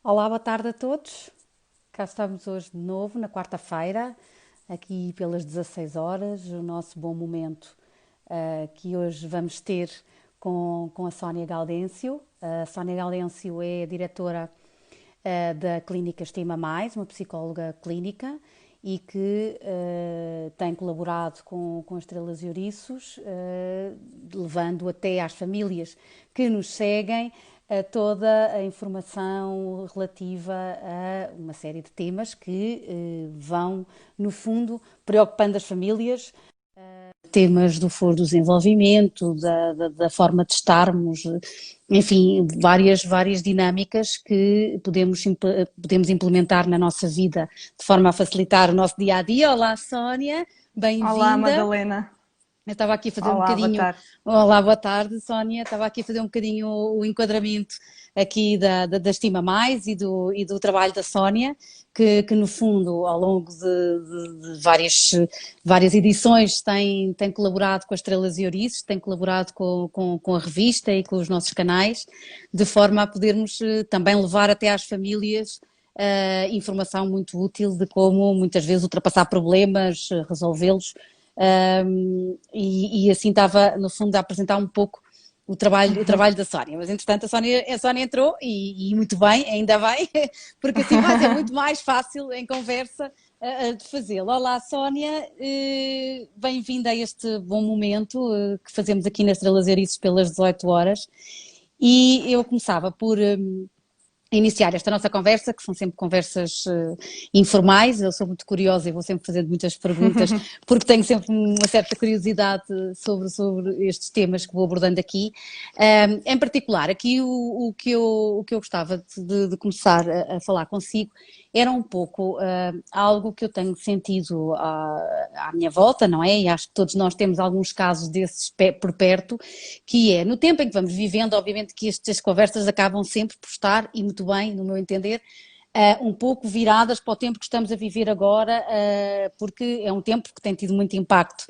Olá, boa tarde a todos. Cá estamos hoje de novo, na quarta-feira, aqui pelas 16 horas, o nosso bom momento que hoje vamos ter com a Sónia Gaudêncio. A Sónia Gaudêncio é a diretora da Clínica Estima Mais, uma psicóloga clínica, e que tem colaborado com as Estrelas e Ouriços, levando até às famílias que nos seguem toda a informação relativa a uma série de temas que vão, no fundo, preocupando as famílias, temas do foro do desenvolvimento, da forma de estarmos, enfim, várias dinâmicas que podemos implementar na nossa vida de forma a facilitar o nosso dia a dia. Olá, Sónia, Olá, bem-vinda. Madalena. Eu estava aqui a fazer um Olá, boa bocadinho. tarde. Olá, boa tarde, Sónia. Estava aqui a fazer um bocadinho o enquadramento aqui da Estima Mais e do trabalho da Sónia, que no fundo, ao longo de várias edições, tem colaborado com as Estrelas e Ouriços, tem colaborado com a revista e com os nossos canais, de forma a podermos também levar até às famílias informação muito útil de como muitas vezes ultrapassar problemas, resolvê-los. E assim estava, no fundo, a apresentar um pouco o trabalho da Sónia, mas entretanto a Sónia entrou e muito bem, ainda bem, porque assim vai ser muito mais fácil em conversa de fazê-lo. Olá, Sónia, bem-vinda a este bom momento que fazemos aqui nas Estrelas e Ouriços pelas 18 horas, e eu começava por iniciar esta nossa conversa, que são sempre conversas informais. Eu sou muito curiosa e vou sempre fazendo muitas perguntas, porque tenho sempre uma certa curiosidade sobre estes temas que vou abordando aqui. Em particular, aqui o que eu gostava de começar a falar consigo era um pouco algo que eu tenho sentido à minha volta, não é? E acho que todos nós temos alguns casos desses por perto, que é, no tempo em que vamos vivendo, obviamente que estas conversas acabam sempre por estar, e muito bem, no meu entender, um pouco viradas para o tempo que estamos a viver agora, porque é um tempo que tem tido muito impacto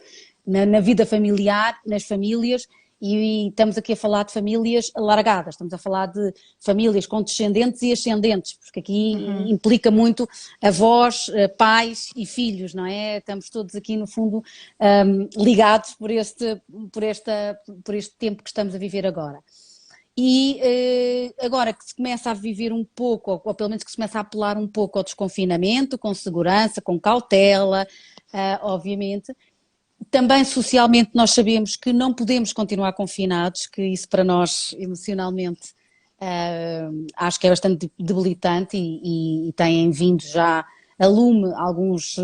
na vida familiar, nas famílias, e estamos aqui a falar de famílias alargadas, estamos a falar de famílias com descendentes e ascendentes, porque aqui Uhum. implica muito avós, pais e filhos, não é? Estamos todos aqui, no fundo, ligados por este tempo que estamos a viver agora. E agora que se começa a viver um pouco, ou pelo menos que se começa a apelar um pouco ao desconfinamento, com segurança, com cautela, obviamente, também socialmente nós sabemos que não podemos continuar confinados, que isso para nós emocionalmente acho que é bastante debilitante e têm vindo já a lume alguns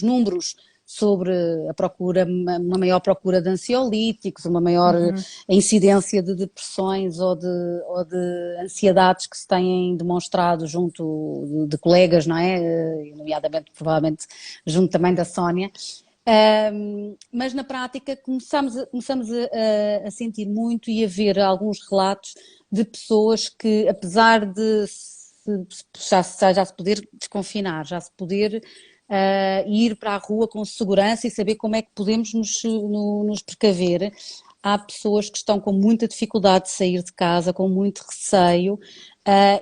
números sobre a procura, uma maior procura de ansiolíticos, uma maior Uhum. incidência de depressões ou de ansiedades que se têm demonstrado junto de colegas, não é? Nomeadamente, provavelmente, junto também da Sónia. Mas na prática começamos a sentir muito e a ver alguns relatos de pessoas que, apesar de já se poder desconfinar, já se poder ir para a rua com segurança e saber como é que podemos nos precaver, há pessoas que estão com muita dificuldade de sair de casa, com muito receio.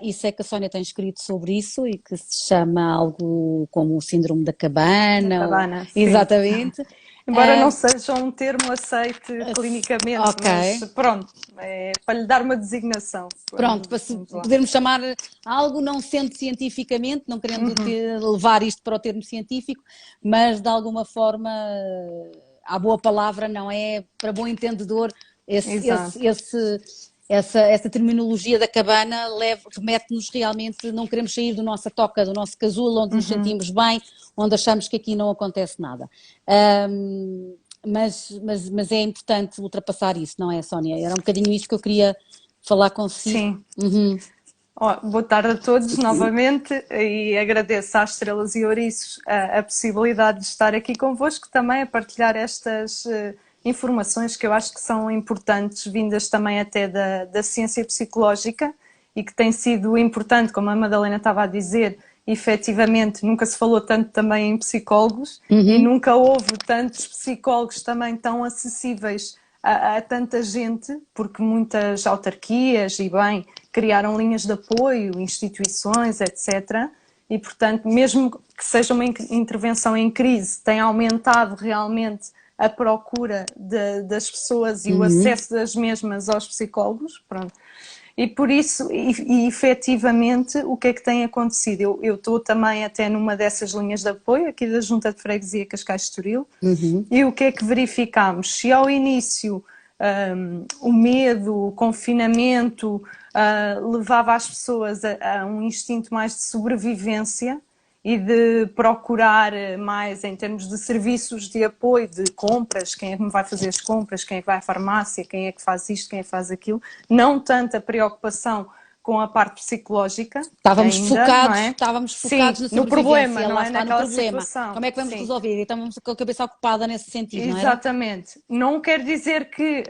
E sei que a Sónia tem escrito sobre isso e que se chama algo como o síndrome da Da cabana, cabana, sim. exatamente. Embora não Ah, seja um termo aceite clinicamente, ok, mas pronto, é para lhe dar uma designação. pronto, para Vamos lá. podermos chamar algo não sendo cientificamente, não querendo Uhum. levar isto para o termo científico, mas de alguma forma, à boa palavra, não é? Para bom entendedor, esse, esse, Exato. esse, essa terminologia da cabana remete-nos realmente, não queremos sair da nossa toca, do nosso casulo, onde nos Uhum. sentimos bem, onde achamos que aqui não acontece nada. Mas é importante ultrapassar isso, não é, Sónia? Era um bocadinho isso que eu queria falar consigo. Sim. Uhum. Boa tarde a todos novamente e agradeço às Estrelas e Ouriços a possibilidade de estar aqui convosco também a partilhar estas informações que eu acho que são importantes, vindas também até da ciência psicológica e que tem sido importante, como a Madalena estava a dizer, efetivamente nunca se falou tanto também em psicólogos e Uhum. nunca houve tantos psicólogos também tão acessíveis a tanta gente, porque muitas autarquias, e bem, criaram linhas de apoio, instituições, etc. E, portanto, mesmo que seja uma intervenção em crise, tem aumentado realmente a procura das pessoas e o acesso das mesmas aos psicólogos, pronto. E por isso, e efetivamente, o que é que tem acontecido? Eu estou também até numa dessas linhas de apoio, aqui da Junta de Freguesia Cascais de Estoril, e o que é que verificámos? Se ao início o medo, o confinamento levava as pessoas a um instinto mais de sobrevivência e de procurar mais em termos de serviços de apoio, de compras, quem é que me vai fazer as compras, quem é que vai à farmácia, quem é que faz isto, quem é que faz aquilo, não tanta preocupação com a parte psicológica. Estávamos ainda, focados, não é? estávamos Sim, focados na no sobrevivência, problema, não lá é? está, no Naquela problema. situação. Como é que vamos Sim. resolver? E estamos com a cabeça ocupada nesse sentido, não era? Exatamente. Não quer dizer que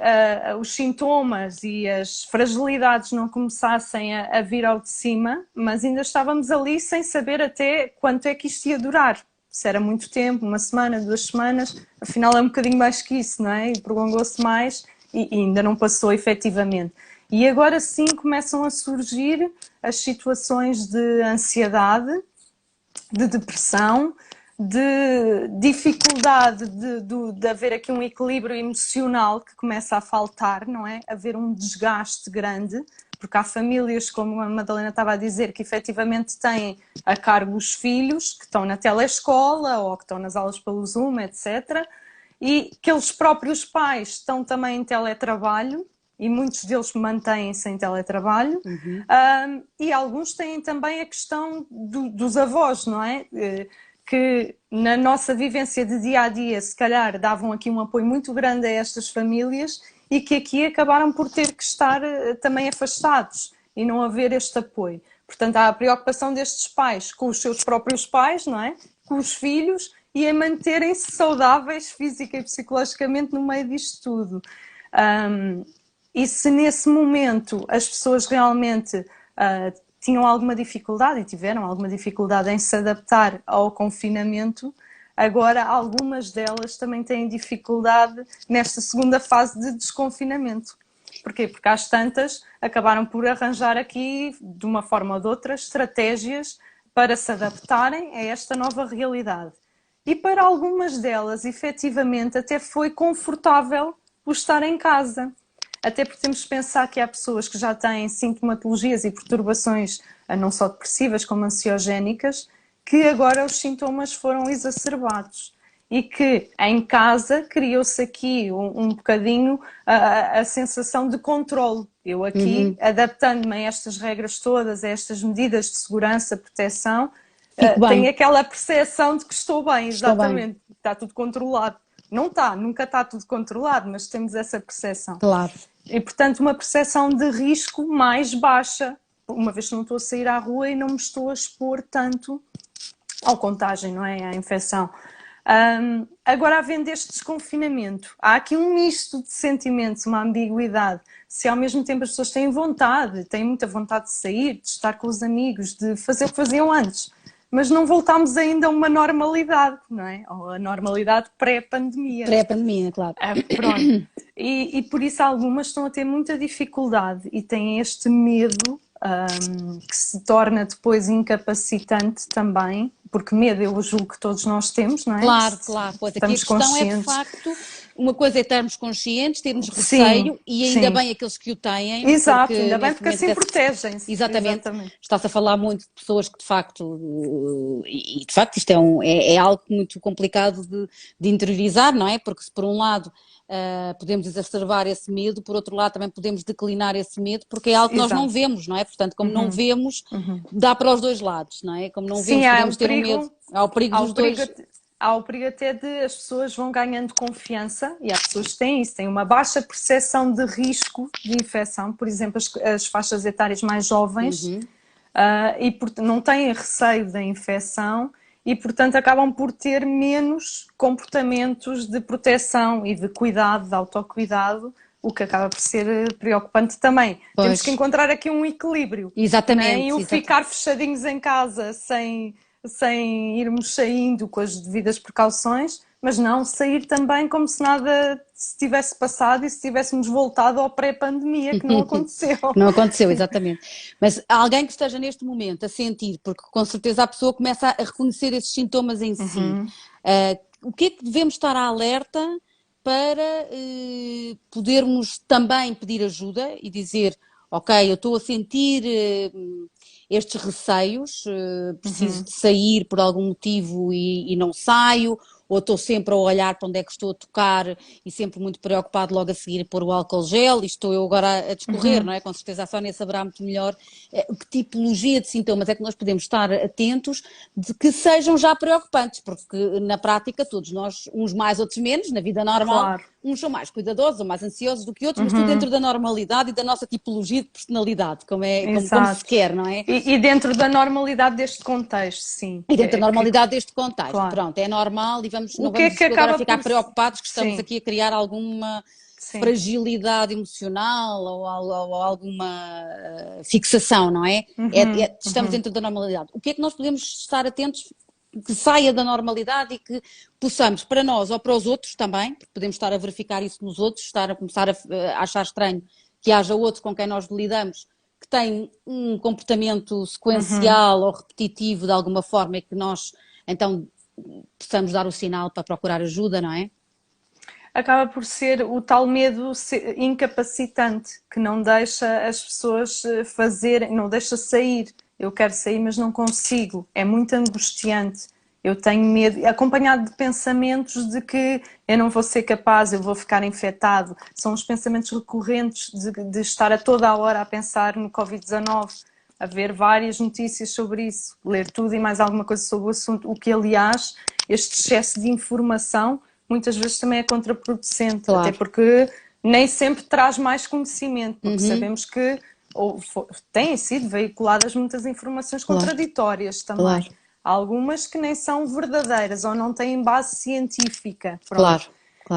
os sintomas e as fragilidades não começassem a vir ao de cima, mas ainda estávamos ali sem saber até quanto é que isto ia durar. Se era muito tempo, uma semana, 2 semanas, afinal é um bocadinho mais que isso, não é? E prolongou-se mais e ainda não passou efetivamente. E agora sim começam a surgir as situações de ansiedade, de depressão, de dificuldade de haver aqui um equilíbrio emocional que começa a faltar, não é? Haver um desgaste grande, porque há famílias, como a Madalena estava a dizer, que efetivamente têm a cargo os filhos, que estão na telescola ou que estão nas aulas pelo Zoom, etc. E que eles próprios pais estão também em teletrabalho, e muitos deles mantêm-se em teletrabalho, e alguns têm também a questão dos avós, não é? Que na nossa vivência de dia a dia, se calhar, davam aqui um apoio muito grande a estas famílias e que aqui acabaram por ter que estar também afastados e não haver este apoio. Portanto, há a preocupação destes pais com os seus próprios pais, não é? Com os filhos e em manterem-se saudáveis física e psicologicamente no meio disto tudo. E se nesse momento as pessoas realmente tinham alguma dificuldade e tiveram alguma dificuldade em se adaptar ao confinamento, agora algumas delas também têm dificuldade nesta segunda fase de desconfinamento. Porquê? Porque às tantas acabaram por arranjar aqui, de uma forma ou de outra, estratégias para se adaptarem a esta nova realidade. E para algumas delas, efetivamente, até foi confortável o estar em casa. Até porque temos de pensar que há pessoas que já têm sintomatologias e perturbações não só depressivas como ansiogénicas, que agora os sintomas foram exacerbados e que em casa criou-se aqui um bocadinho a sensação de controle. Eu aqui, adaptando-me a estas regras todas, a estas medidas de segurança, proteção, tenho aquela percepção de que estou bem, exatamente, está tudo controlado. Não está, nunca está tudo controlado, mas temos essa percepção. Claro. E, portanto, uma percepção de risco mais baixa, uma vez que não estou a sair à rua e não me estou a expor tanto ao contágio, não é? À infecção. Agora, havendo este desconfinamento, há aqui um misto de sentimentos, uma ambiguidade. Se ao mesmo tempo as pessoas têm vontade, têm muita vontade de sair, de estar com os amigos, de fazer o que faziam antes, mas não voltámos ainda a uma normalidade, não é? Ou a normalidade pré-pandemia. Pré-pandemia, claro. Pronto. E por isso algumas estão a ter muita dificuldade e têm este medo que se torna depois incapacitante também, porque medo eu julgo que todos nós temos, não é? Claro, claro. Pois aqui a questão conscientes. é de facto, uma coisa é estarmos conscientes, termos receio e ainda bem aqueles que o têm. Exato, ainda bem porque assim protegem-se. Exatamente. Está-se a falar muito de pessoas que de facto, e de facto isto é algo muito complicado de interiorizar, não é? Porque se por um lado podemos exacerbar esse medo, por outro lado também podemos declinar esse medo, porque é algo que nós não vemos, não é? Portanto, como não vemos, dá para os dois lados, não é? Como não vemos, podemos ter um medo. Há o perigo dos dois. Há o perigo até de as pessoas vão ganhando confiança, e há pessoas que têm isso, têm uma baixa percepção de risco de infecção, por exemplo, as faixas etárias mais jovens, e não têm receio da infecção, e portanto acabam por ter menos comportamentos de proteção e de cuidado, de autocuidado, o que acaba por ser preocupante também. Pois. Temos que encontrar aqui um equilíbrio. Exatamente. Né? E o ficar fechadinhos em casa sem irmos saindo com as devidas precauções, mas não sair também como se nada se tivesse passado e se tivéssemos voltado ao pré-pandemia, que não aconteceu. Que não aconteceu, exatamente. Mas alguém que esteja neste momento a sentir, porque com certeza a pessoa começa a reconhecer esses sintomas em si, o que é que devemos estar alerta para podermos também pedir ajuda e dizer, ok, eu estou a sentir estes receios, preciso de sair por algum motivo e não saio, ou estou sempre a olhar para onde é que estou a tocar e sempre muito preocupado logo a seguir pôr o álcool gel, e estou eu agora a discorrer, não é? Com certeza a Sónia saberá muito melhor que tipologia de sintomas é que nós podemos estar atentos de que sejam já preocupantes, porque na prática todos nós, uns mais, outros menos, na vida normal, Claro. uns são mais cuidadosos ou mais ansiosos do que outros, mas tudo dentro da normalidade e da nossa tipologia de personalidade, como se quer, não é? E dentro da normalidade deste contexto, sim. E dentro da normalidade deste contexto, claro. Pronto, é normal e não o que é vamos que agora ficar por... preocupados que estamos sim. aqui a criar alguma fragilidade emocional ou alguma fixação, não é? Estamos dentro da normalidade. O que é que nós podemos estar atentos que saia da normalidade e que possamos, para nós ou para os outros também, porque podemos estar a verificar isso nos outros, estar a começar a achar estranho que haja outro com quem nós lidamos que tem um comportamento sequencial ou repetitivo de alguma forma e que nós, então, possamos dar o sinal para procurar ajuda, não é? Acaba por ser o tal medo incapacitante que não deixa as pessoas fazerem, não deixa sair. Eu quero sair, mas não consigo. É muito angustiante. Eu tenho medo, acompanhado de pensamentos de que eu não vou ser capaz, eu vou ficar infectado. São os pensamentos recorrentes de estar a toda a hora a pensar no Covid-19, a ver várias notícias sobre isso, ler tudo e mais alguma coisa sobre o assunto, o que, aliás, este excesso de informação muitas vezes também é contraproducente, claro. Até porque nem sempre traz mais conhecimento, porque sabemos que têm sido veiculadas muitas informações contraditórias também. Claro. Algumas que nem são verdadeiras ou não têm base científica. Claro.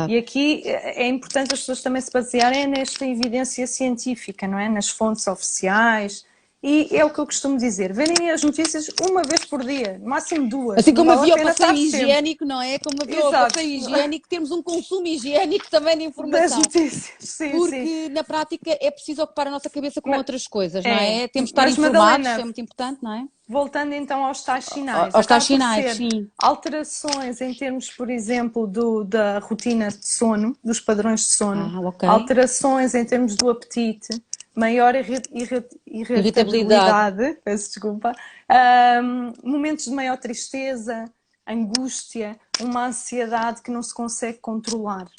E aqui é importante as pessoas também se basearem nesta evidência científica, não é? Nas fontes oficiais. E é o que eu costumo dizer, verem as notícias uma vez por dia, no máximo duas. Assim como vale havia o passeio higiênico, não é? Como havia o passeio higiênico, temos um consumo higiênico também de informação. Das notícias, sim, porque na prática é preciso ocupar a nossa cabeça com outras coisas, não é? Temos de estar mas, informados, Madalena, é muito importante, não é? Voltando então aos tais sinais. Aos tais sinais, sim. Alterações em termos, por exemplo, da rotina de sono, dos padrões de sono. Okay. Alterações em termos do apetite. Maior irritabilidade, peço desculpa. Momentos de maior tristeza, angústia, uma ansiedade que não se consegue controlar.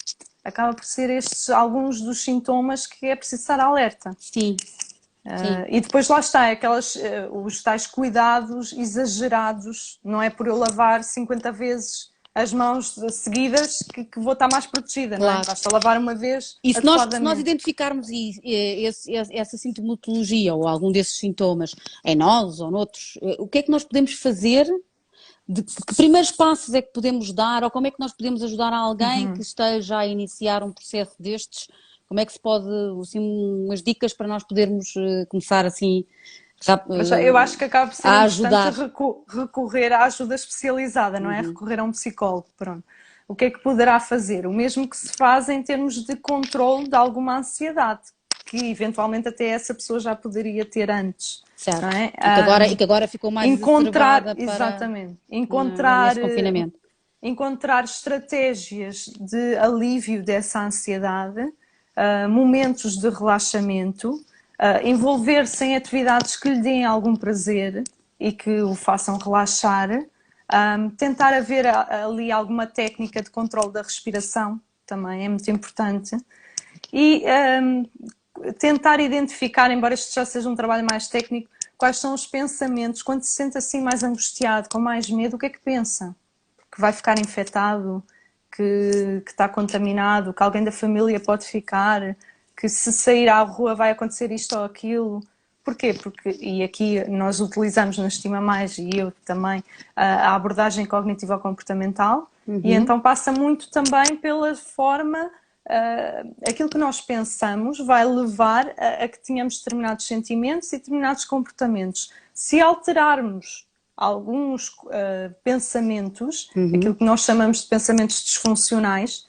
Acaba por ser estes alguns dos sintomas que é preciso estar alerta. Sim. E depois lá está, os tais cuidados exagerados, não é por eu lavar 50 vezes as mãos seguidas que vou estar mais protegida, claro. Não é? Basta lavar uma vez. E se nós identificarmos essa sintomatologia ou algum desses sintomas em nós ou noutros, o que é que nós podemos fazer? Que primeiros passos é que podemos dar ou como é que nós podemos ajudar alguém que esteja a iniciar um processo destes? Como é que se pode, assim, umas dicas para nós podermos começar assim Mas eu acho que acaba por ser importante recorrer à ajuda especializada, não é? Recorrer a um psicólogo, pronto. O que é que poderá fazer? O mesmo que se faz em termos de controle de alguma ansiedade, que eventualmente até essa pessoa já poderia ter antes. Certo. Não é? E que agora ficou mais exacerbada para... Exatamente. Encontrar estratégias de alívio dessa ansiedade, momentos de relaxamento, envolver-se em atividades que lhe deem algum prazer e que o façam relaxar, tentar haver ali alguma técnica de controle da respiração, também é muito importante, e tentar identificar, embora isto já seja um trabalho mais técnico, quais são os pensamentos, quando se sente assim mais angustiado, com mais medo, o que é que pensa? Que vai ficar infectado, que está contaminado, que alguém da família pode ficar, que se sair à rua vai acontecer isto ou aquilo. Porquê? E aqui nós utilizamos na Estima Mais, e eu também, a abordagem cognitivo-comportamental, e então passa muito também pela forma, aquilo que nós pensamos vai levar a que tenhamos determinados sentimentos e determinados comportamentos. Se alterarmos alguns pensamentos, Uhum. aquilo que nós chamamos de pensamentos disfuncionais,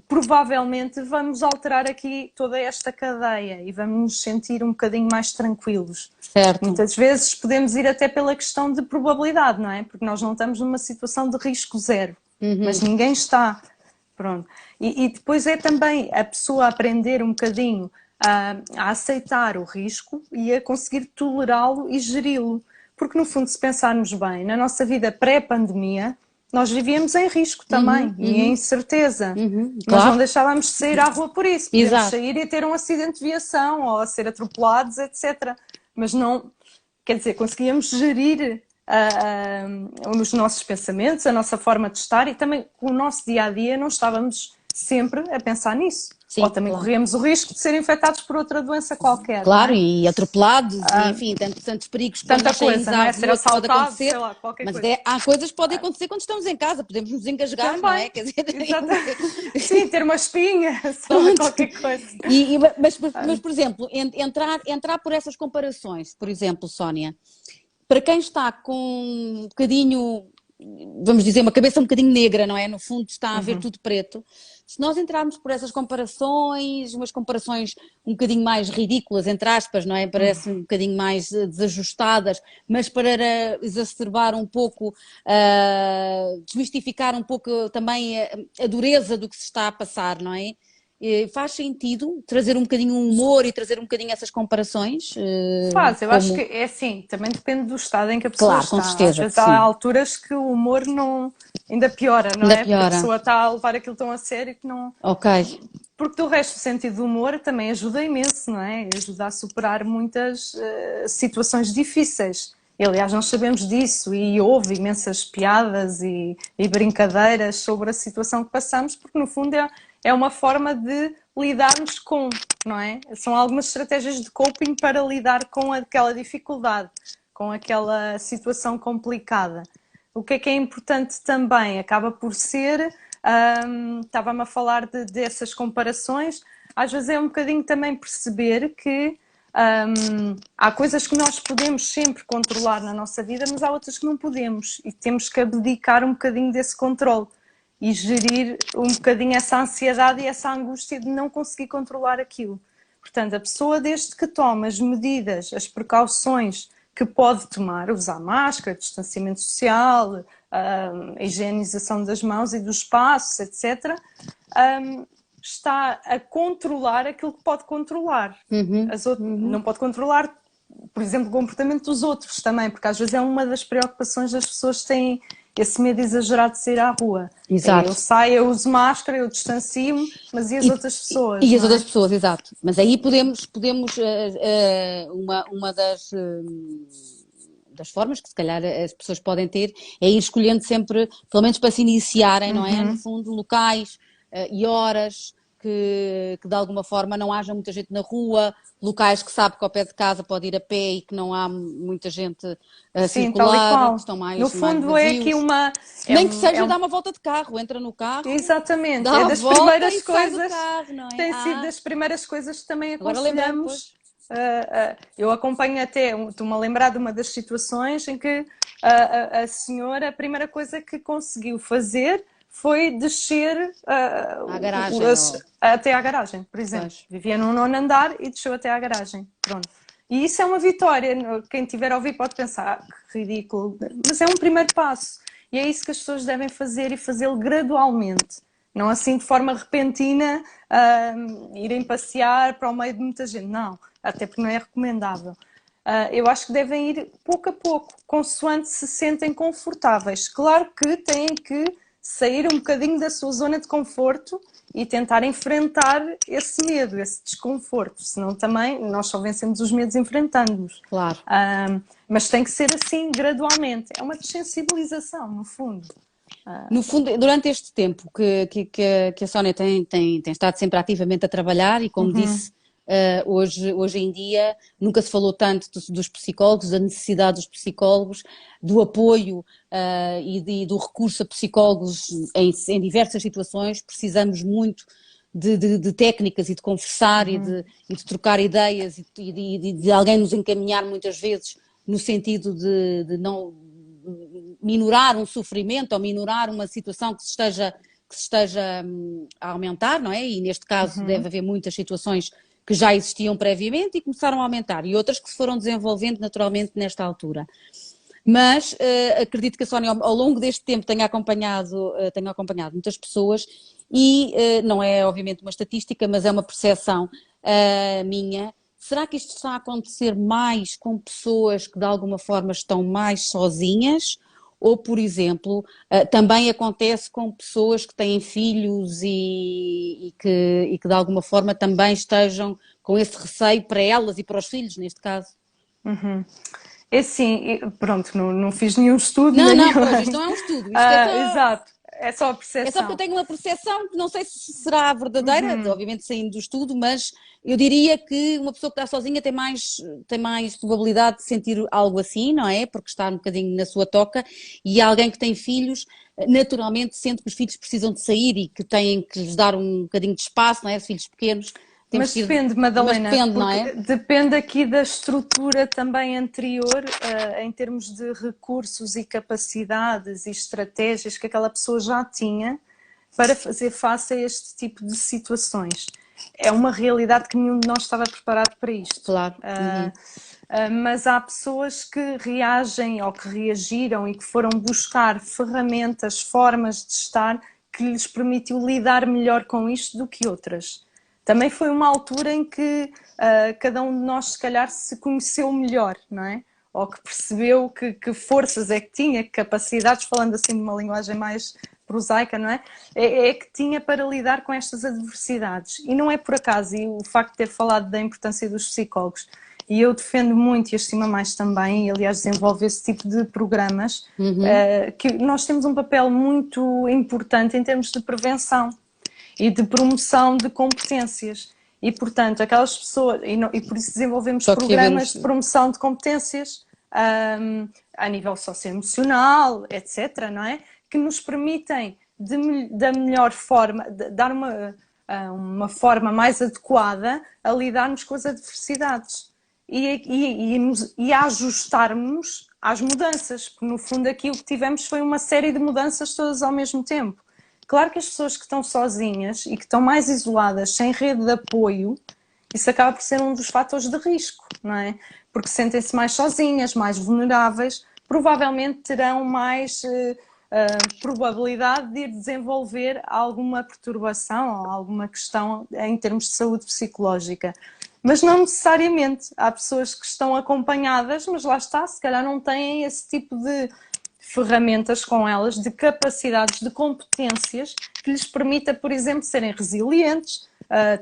provavelmente vamos alterar aqui toda esta cadeia e vamos nos sentir um bocadinho mais tranquilos. Certo. Muitas vezes podemos ir até pela questão de probabilidade, não é? Porque nós não estamos numa situação de risco zero, mas ninguém está. Pronto. E depois é também a pessoa aprender um bocadinho a aceitar o risco e a conseguir tolerá-lo e geri-lo. Porque no fundo, se pensarmos bem, na nossa vida pré-pandemia, nós vivíamos em risco também e em incerteza. Nós Claro. não deixávamos de sair à rua por isso. Podíamos Exato. sair e ter um acidente de viação ou a ser atropelados, etc. Mas não, quer dizer, conseguíamos gerir os nossos pensamentos, a nossa forma de estar e também com o nosso dia-a-dia não estávamos sempre a pensar nisso. Sim, ou também claro. corríamos o risco de ser infectados por outra doença qualquer. Claro, não é? e atropelados, e enfim, tantos perigos que Tanta nós saímos coisa, não é? à Ser rua que pode assaltado, acontecer, sei lá, qualquer mas coisa. há coisas que podem acontecer quando estamos em casa, podemos nos engasgar, Também. não é? Quer dizer, Sim, ter uma espinha, sei lá, qualquer coisa. Mas, por exemplo, entrar por essas comparações, por exemplo, Sónia, para quem está com um bocadinho, vamos dizer, uma cabeça um bocadinho negra, não é? No fundo está a ver tudo preto. Se nós entrarmos por essas comparações, umas comparações um bocadinho mais ridículas, entre aspas, não é? Parecem um bocadinho mais desajustadas, mas para exacerbar um pouco, desmistificar um pouco também a dureza do que se está a passar, não é? Faz sentido trazer um bocadinho o humor e trazer um bocadinho essas comparações? Faz, eu acho que é assim, também depende do estado em que a pessoa Claro, está. com certeza, Às vezes sim. há alturas que o humor não, ainda piora, não Ainda é? Porque piora. a pessoa está a levar aquilo tão a sério que não... Ok. Porque do resto o sentido do humor também ajuda imenso, não é? Ajuda a superar muitas situações difíceis. E, aliás, nós sabemos disso e houve imensas piadas e brincadeiras sobre a situação que passamos, porque no fundo é uma forma de lidarmos com, não é? São algumas estratégias de coping para lidar com aquela dificuldade, com aquela situação complicada. O que é importante também? Acaba por ser, estava-me a falar dessas comparações, às vezes é um bocadinho também perceber que há coisas que nós podemos sempre controlar na nossa vida, mas há outras que não podemos e temos que abdicar um bocadinho desse controle e gerir um bocadinho essa ansiedade e essa angústia de não conseguir controlar aquilo. Portanto, a pessoa desde que toma as medidas, as precauções que pode tomar, usar máscara, distanciamento social, a higienização das mãos e dos espaços, etc., está a controlar aquilo que pode controlar. Não pode controlar, por exemplo, o comportamento dos outros também, porque às vezes é uma das preocupações das pessoas que têm esse medo exagerado de sair à rua. Exato. Eu saio, eu uso máscara, eu distancio-me, mas e as outras pessoas? E as não é? outras pessoas, exato. Mas aí podemos uma das formas que se calhar as pessoas podem ter é ir escolhendo sempre, pelo menos para se iniciarem, não é? No fundo, locais e horas que de alguma forma não haja muita gente na rua, locais que sabe que ao pé de casa pode ir a pé e que não há muita gente a Sim, tal e circular, qual. que estão mais No fundo mais é vazios. aqui uma... Nem que seja dar uma volta de carro, entra no carro, Exatamente, dá é a das volta primeiras e sai do coisas, carro, não é? tem sido das primeiras coisas que também Agora lembrei-me, pois. aconselhamos. Eu acompanho até, estou-me a lembrar de uma das situações em que a senhora, a primeira coisa que conseguiu fazer foi descer À garagem, até à garagem, por exemplo. Pois. Vivia no 9º andar e desceu até à garagem. Pronto. E isso é uma vitória. Quem tiver a ouvir pode pensar, que ridículo, mas é um primeiro passo. E é isso que as pessoas devem fazer e fazê-lo gradualmente. Não assim de forma repentina, irem passear para o meio de muita gente. Não, até porque não é recomendável. Eu acho que devem ir pouco a pouco, consoante se sentem confortáveis. Claro que têm que sair um bocadinho da sua zona de conforto e tentar enfrentar esse medo, esse desconforto. Senão também nós só vencemos os medos enfrentando-os. Claro. Mas tem que ser assim, gradualmente. É uma desensibilização, no fundo. No fundo, durante este tempo que a Sónia tem estado sempre ativamente a trabalhar e, como disse, hoje em dia nunca se falou tanto dos psicólogos, da necessidade dos psicólogos, do apoio e do recurso a psicólogos em diversas situações. Precisamos muito de técnicas e de conversar e de trocar ideias e de alguém nos encaminhar muitas vezes no sentido de não minorar um sofrimento ou minorar uma situação que se esteja a aumentar, não é? E neste caso deve haver muitas situações que já existiam previamente e começaram a aumentar, e outras que se foram desenvolvendo naturalmente nesta altura. Mas acredito que a Sónia, ao longo deste tempo, tenha acompanhado muitas pessoas e não é obviamente uma estatística, mas é uma percepção minha. Será que isto está a acontecer mais com pessoas que de alguma forma estão mais sozinhas? Ou, por exemplo, também acontece com pessoas que têm filhos e que de alguma forma também estejam com esse receio para elas e para os filhos, neste caso? É assim, pronto, não fiz nenhum estudo, Não, pois, isto não é um estudo, isto é só... Exato, é só a É só porque eu percepção. tenho uma percepção que não sei se será verdadeira, obviamente saindo do estudo, mas eu diria que uma pessoa que está sozinha tem mais probabilidade de sentir algo assim, não é? Porque está um bocadinho na sua toca, e alguém que tem filhos, naturalmente sente que os filhos precisam de sair e que têm que lhes dar um bocadinho de espaço, não é? Os filhos pequenos temos Mas que ir... depende, Mas Madalena, depende, não porque é? depende aqui da estrutura também anterior, em termos de recursos e capacidades e estratégias que aquela pessoa já tinha para fazer face a este tipo de situações. É uma realidade que nenhum de nós estava preparado para isto. Claro. Mas há pessoas que reagem ou que reagiram e que foram buscar ferramentas, formas de estar que lhes permitiu lidar melhor com isto do que outras. Também foi uma altura em que cada um de nós, se calhar, se conheceu melhor, não é? Ou que percebeu que forças é que tinha, que capacidades, falando assim de uma linguagem mais prosaica, não é? É que tinha para lidar com estas adversidades. E não é por acaso, e o facto de ter falado da importância dos psicólogos, e eu defendo muito, e a Estima Mais também, e aliás desenvolve esse tipo de programas, que nós temos um papel muito importante em termos de prevenção e de promoção de competências. E, portanto, aquelas pessoas... E por isso desenvolvemos Só que programas de promoção de competências a nível socioemocional, etc., não é? Que nos permitem, da melhor forma, dar uma forma mais adequada a lidarmos com as adversidades e a ajustarmos às mudanças, porque no fundo aqui o que tivemos foi uma série de mudanças todas ao mesmo tempo. Claro que as pessoas que estão sozinhas e que estão mais isoladas, sem rede de apoio, isso acaba por ser um dos fatores de risco, não é? Porque sentem-se mais sozinhas, mais vulneráveis, provavelmente terão mais probabilidade de ir desenvolver alguma perturbação ou alguma questão em termos de saúde psicológica. Mas não necessariamente. Há pessoas que estão acompanhadas, mas lá está, se calhar não têm esse tipo de ferramentas com elas, de capacidades, de competências que lhes permita, por exemplo, serem resilientes,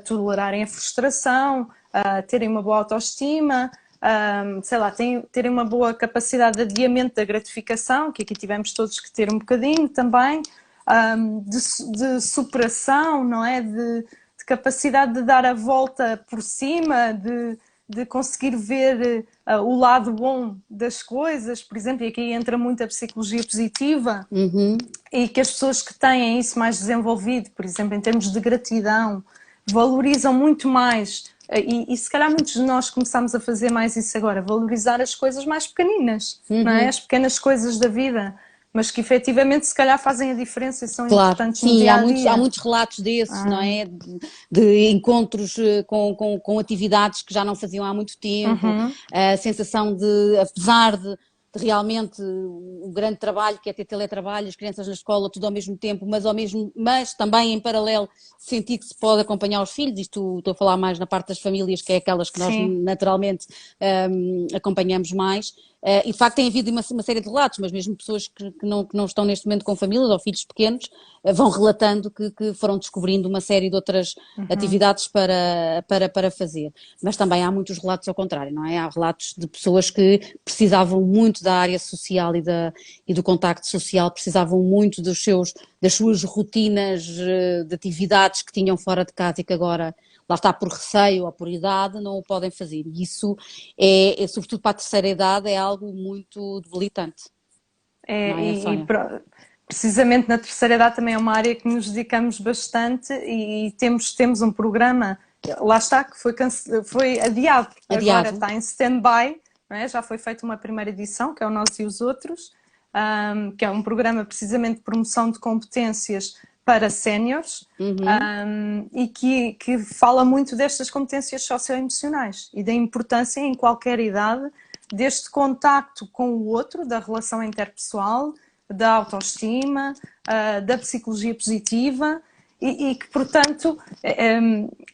tolerarem a frustração, terem uma boa autoestima, sei lá, terem uma boa capacidade de adiamento da gratificação, que aqui tivemos todos que ter um bocadinho também, de superação, não é? De capacidade de dar a volta por cima, de conseguir ver o lado bom das coisas, por exemplo, e aqui entra muito a psicologia positiva, e que as pessoas que têm isso mais desenvolvido, por exemplo, em termos de gratidão, valorizam muito mais, e se calhar muitos de nós começamos a fazer mais isso agora, valorizar as coisas mais pequeninas, não é? As pequenas coisas da vida, mas que efetivamente se calhar fazem a diferença e são importantes no dia a dia. Há muitos relatos desses, não é? De encontros com atividades que já não faziam há muito tempo, a sensação de, apesar de realmente o grande trabalho que é ter teletrabalho, as crianças na escola, tudo ao mesmo tempo, mas também em paralelo sentir que se pode acompanhar os filhos, isto estou a falar mais na parte das famílias, que é aquelas que nós naturalmente acompanhamos mais. E de facto tem havido uma série de relatos, mas mesmo pessoas que não estão neste momento com famílias ou filhos pequenos vão relatando que foram descobrindo uma série de outras atividades para fazer. Mas também há muitos relatos ao contrário, não é? Há relatos de pessoas que precisavam muito da área social e do contacto social, precisavam muito das suas rotinas de atividades que tinham fora de casa e que agora, lá está, por receio ou por idade, não o podem fazer. E isso, sobretudo para a terceira idade, é algo muito debilitante. Não é, Sónia? Precisamente na terceira idade também é uma área que nos dedicamos bastante e temos um programa, lá está, que foi adiado, agora está em stand-by, não é? Já foi feita uma primeira edição, que é o Nós e os Outros, que é um programa precisamente de promoção de competências para séniores, e que fala muito destas competências socioemocionais e da importância em qualquer idade deste contacto com o outro, da relação interpessoal, da autoestima, da psicologia positiva e que, portanto,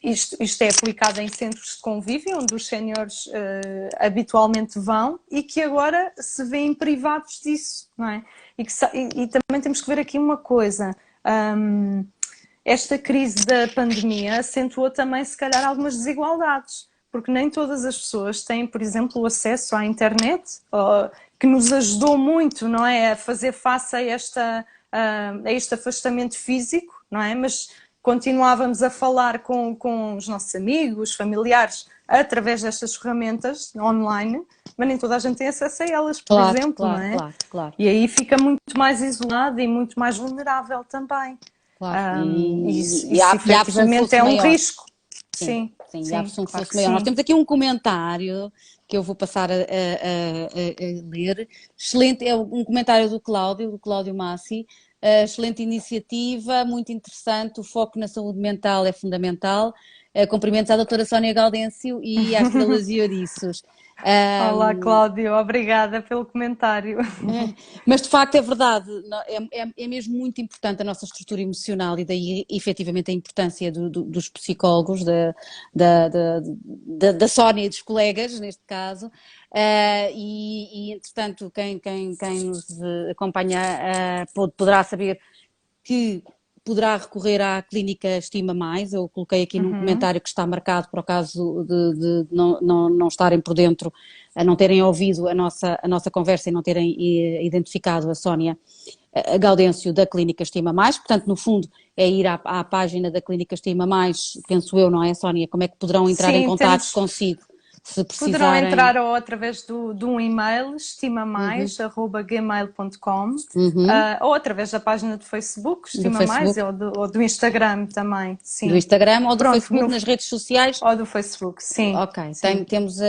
isto é aplicado em centros de convívio, onde os séniores habitualmente vão e que agora se vêem privados disso, não é? E também temos que ver aqui uma coisa, esta crise da pandemia acentuou também, se calhar, algumas desigualdades, porque nem todas as pessoas têm, por exemplo, o acesso à internet, que nos ajudou muito, não é, a fazer face a este afastamento físico, não é? Mas continuávamos a falar com os nossos amigos, familiares, através destas ferramentas online, mas nem toda a gente tem acesso a elas, por exemplo, não é? Claro. E aí fica muito mais isolado e muito mais vulnerável também. Claro. Isso Efetivamente é um maior. risco. Sim, e há um claro fosse maior. sim. Nós temos aqui um comentário que eu vou passar a ler. Excelente, é um comentário do Cláudio Massi. Excelente iniciativa, muito interessante. O foco na saúde mental é fundamental. Cumprimentos à doutora Sónia Gaudêncio e às estrelas e ouriços. Olá, Cláudio, obrigada pelo comentário. Mas de facto é verdade, é mesmo muito importante a nossa estrutura emocional e daí efetivamente a importância dos psicólogos, da Sónia e dos colegas, neste caso, e entretanto quem nos acompanha poderá saber que poderá recorrer à clínica Estima Mais. Eu coloquei aqui num comentário que está marcado para o caso de não estarem por dentro, a não terem ouvido a nossa conversa e não terem identificado a Sónia Gaudêncio da Clínica Estima Mais. Portanto, no fundo, é ir à página da Clínica Estima Mais, penso eu, não é, Sónia? Como é que poderão entrar em contato consigo? Se precisarem... Poderão entrar ou através de um e-mail, estimamais@gmail.com, ou através da página do Facebook, Estima Mais, ou do Instagram também. Sim. Do Instagram ou do Facebook, nas redes sociais? Ou do Facebook, sim. Ok, sim. Temos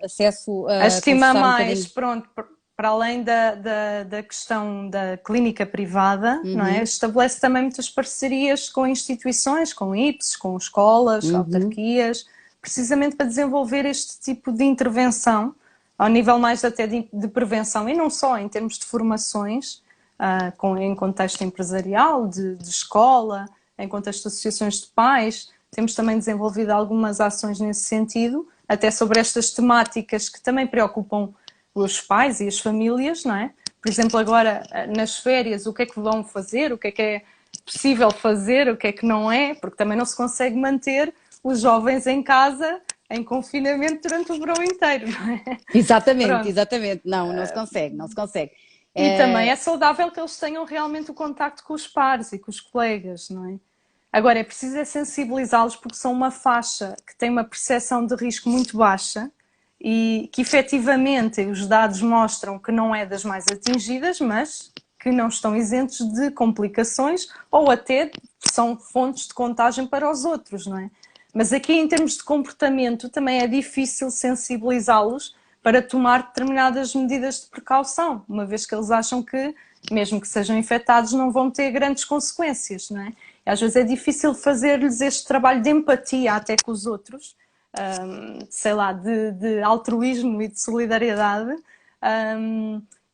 acesso a Estima Mais, pronto, para além da questão da clínica privada, não é? Estabelece também muitas parcerias com instituições, com IPS, com escolas, autarquias, precisamente para desenvolver este tipo de intervenção, ao nível mais até de prevenção, e não só em termos de formações, em contexto empresarial, de escola, em contexto de associações de pais. Temos também desenvolvido algumas ações nesse sentido, até sobre estas temáticas que também preocupam os pais e as famílias, não é? Por exemplo, agora nas férias, o que é que vão fazer, o que é possível fazer, o que é que não é, porque também não se consegue manter os jovens em casa, em confinamento durante o verão inteiro, não é? Exatamente. Não se consegue. E também é saudável que eles tenham realmente o contacto com os pares e com os colegas, não é? Agora, é preciso sensibilizá-los porque são uma faixa que tem uma percepção de risco muito baixa e que efetivamente os dados mostram que não é das mais atingidas, mas que não estão isentos de complicações ou até são fontes de contágio para os outros, não é? Mas aqui, em termos de comportamento, também é difícil sensibilizá-los para tomar determinadas medidas de precaução, uma vez que eles acham que, mesmo que sejam infectados, não vão ter grandes consequências, não é? E às vezes é difícil fazer-lhes este trabalho de empatia até com os outros, sei lá, de altruísmo e de solidariedade,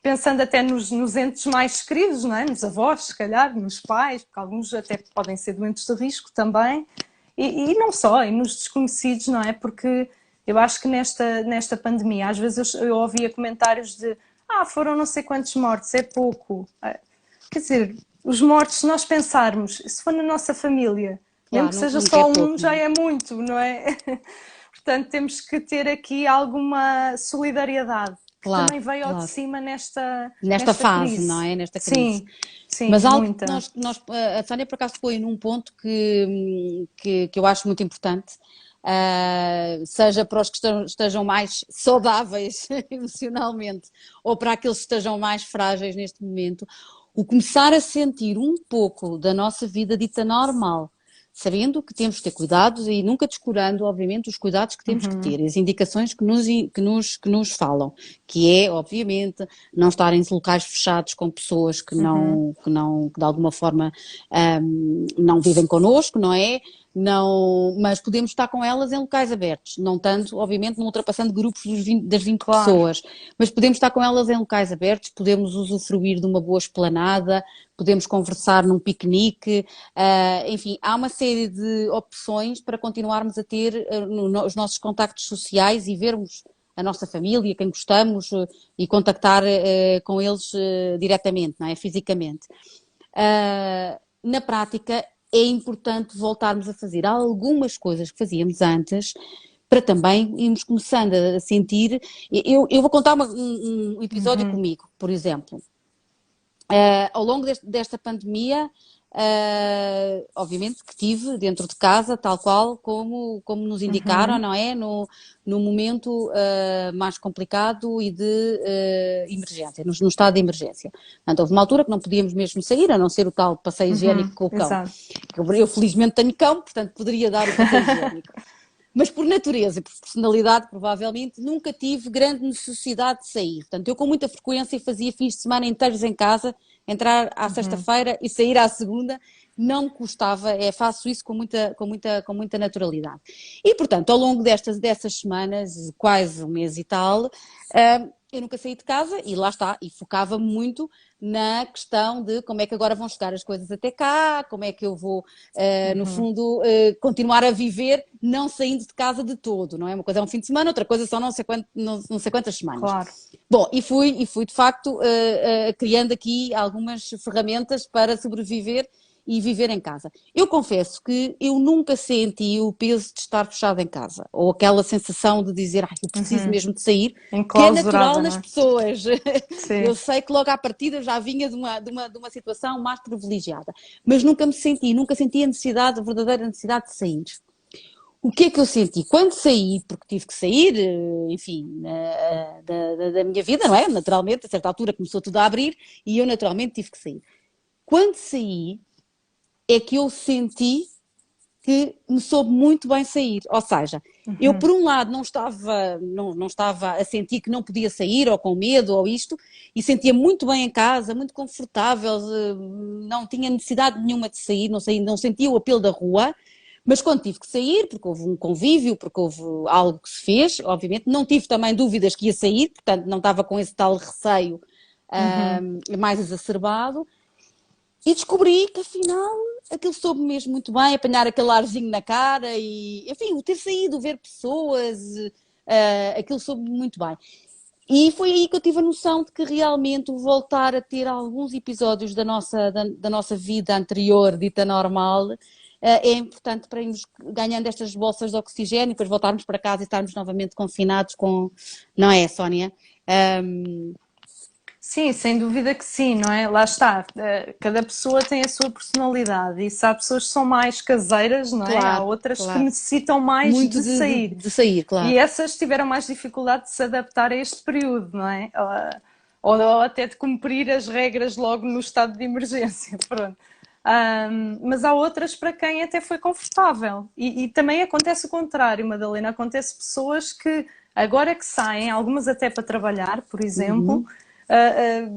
pensando até nos entes mais queridos, não é? Nos avós, se calhar, nos pais, porque alguns até podem ser doentes de risco também. E não só, e nos desconhecidos, não é? Porque eu acho que nesta pandemia, às vezes eu ouvia comentários de foram não sei quantos mortos, é pouco. Quer dizer, os mortos, se nós pensarmos, se for na nossa família, mesmo que seja só um, já é muito, não é? Portanto, temos que ter aqui alguma solidariedade, que também veio ao de cima nesta fase, crise. Não é? Nesta crise. Sim, mas algo muita. que a Sónia por acaso foi num ponto que eu acho muito importante, seja para os que estejam mais saudáveis emocionalmente ou para aqueles que estejam mais frágeis neste momento, o começar a sentir um pouco da nossa vida dita normal sabendo que temos que ter cuidados e nunca descurando, obviamente, os cuidados que temos que ter, as indicações que nos falam, que é, obviamente, não estar em locais fechados com pessoas que de alguma forma não vivem connosco, não é? Não, mas podemos estar com elas em locais abertos, não tanto, obviamente, não ultrapassando grupos das 20 Claro. pessoas, mas podemos estar com elas em locais abertos, podemos usufruir de uma boa esplanada, podemos conversar num piquenique, enfim, há uma série de opções para continuarmos a ter os nossos contactos sociais e vermos a nossa família, quem gostamos, e contactar com eles diretamente, não é? Fisicamente. Na prática, é importante voltarmos a fazer algumas coisas que fazíamos antes, para também irmos começando a sentir. Eu vou contar um episódio comigo, por exemplo. Ao longo desta pandemia, obviamente que tive dentro de casa, tal qual como nos indicaram, não é? No momento mais complicado e de emergência, no estado de emergência. Portanto, houve uma altura que não podíamos mesmo sair, a não ser o tal passeio higiênico com o cão. Exato. Eu felizmente tenho cão, portanto poderia dar o passeio higiênico. Mas por natureza e por personalidade, provavelmente, nunca tive grande necessidade de sair. Portanto, eu com muita frequência fazia fins de semana inteiros em casa, entrar à sexta-feira e sair à segunda, não me custava, faço isso com muita naturalidade. E, portanto, ao longo dessas semanas, quase um mês e tal, eu nunca saí de casa e lá está, e focava muito na questão de como é que agora vão chegar as coisas até cá, como é que eu vou, no fundo, continuar a viver não saindo de casa de todo, não é? Uma coisa é um fim de semana, outra coisa são não sei quantas semanas. Claro. Bom, e fui de facto criando aqui algumas ferramentas para sobreviver e viver em casa. Eu confesso que eu nunca senti o peso de estar fechado em casa, ou aquela sensação de dizer, eu preciso mesmo de sair, que é natural nas pessoas. Sim. Eu sei que logo à partida já vinha de uma situação mais privilegiada, mas nunca senti a verdadeira necessidade de sair. O que é que eu senti? Quando saí, porque tive que sair, enfim, da minha vida, não é? Naturalmente, a certa altura começou tudo a abrir e eu naturalmente tive que sair. Quando saí, é que eu senti que me soube muito bem sair, ou seja, eu por um lado não estava a sentir que não podia sair, ou com medo, ou isto, e sentia muito bem em casa, muito confortável, não tinha necessidade nenhuma de sair, não sentia o apelo da rua, mas quando tive que sair, porque houve um convívio, porque houve algo que se fez, obviamente, não tive também dúvidas que ia sair, portanto não estava com esse tal receio mais exacerbado, e descobri que afinal aquilo soube mesmo muito bem, apanhar aquele arzinho na cara e, enfim, o ter saído, ver pessoas, aquilo soube muito bem. E foi aí que eu tive a noção de que realmente o voltar a ter alguns episódios da nossa vida anterior, dita normal, é importante para irmos ganhando estas bolsas de oxigênio, depois voltarmos para casa e estarmos novamente confinados não é, Sónia? Sim, sem dúvida que sim, não é? Lá está, cada pessoa tem a sua personalidade e se há pessoas que são mais caseiras, não é? Claro, Há outras claro. que necessitam mais muito de sair. De sair, claro. E essas tiveram mais dificuldade de se adaptar a este período, não é? Ou até de cumprir as regras logo no estado de emergência, pronto. Mas há outras para quem até foi confortável. E também acontece o contrário, Madalena. Acontece pessoas que agora que saem, algumas até para trabalhar, por exemplo,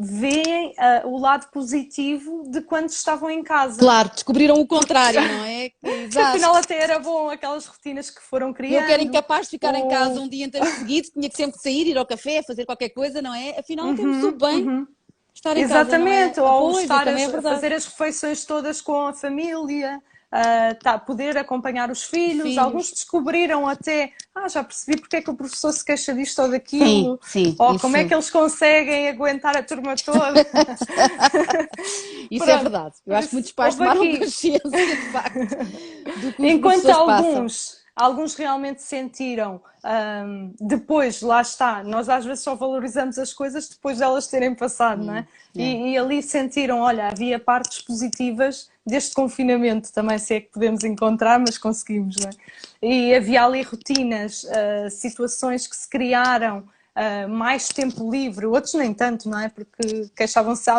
veem o lado positivo de quando estavam em casa. Claro, descobriram o contrário, não é? Que afinal até era bom aquelas rotinas que foram criando. Eu que era incapaz de ficar em casa um dia inteiro seguido, tinha que sempre sair, ir ao café, fazer qualquer coisa, não é? Afinal, temos o bem estar em Exatamente, casa, não é? ou estar a fazer as refeições todas com a família, poder acompanhar os filhos. Alguns descobriram até, já percebi porque é que o professor se queixa disto ou daquilo, sim, ou isso. como é que eles conseguem aguentar a turma toda. Isso é verdade. Eu acho que muitos pais tomaram consciência, de facto, do que enquanto alguns realmente sentiram, depois, lá está, nós às vezes só valorizamos as coisas depois delas terem passado, não é? E ali sentiram, olha, havia partes positivas deste confinamento também, se é que podemos encontrar, mas conseguimos, não é? E havia ali rotinas, situações que se criaram, mais tempo livre, outros nem tanto, não é? Porque queixavam-se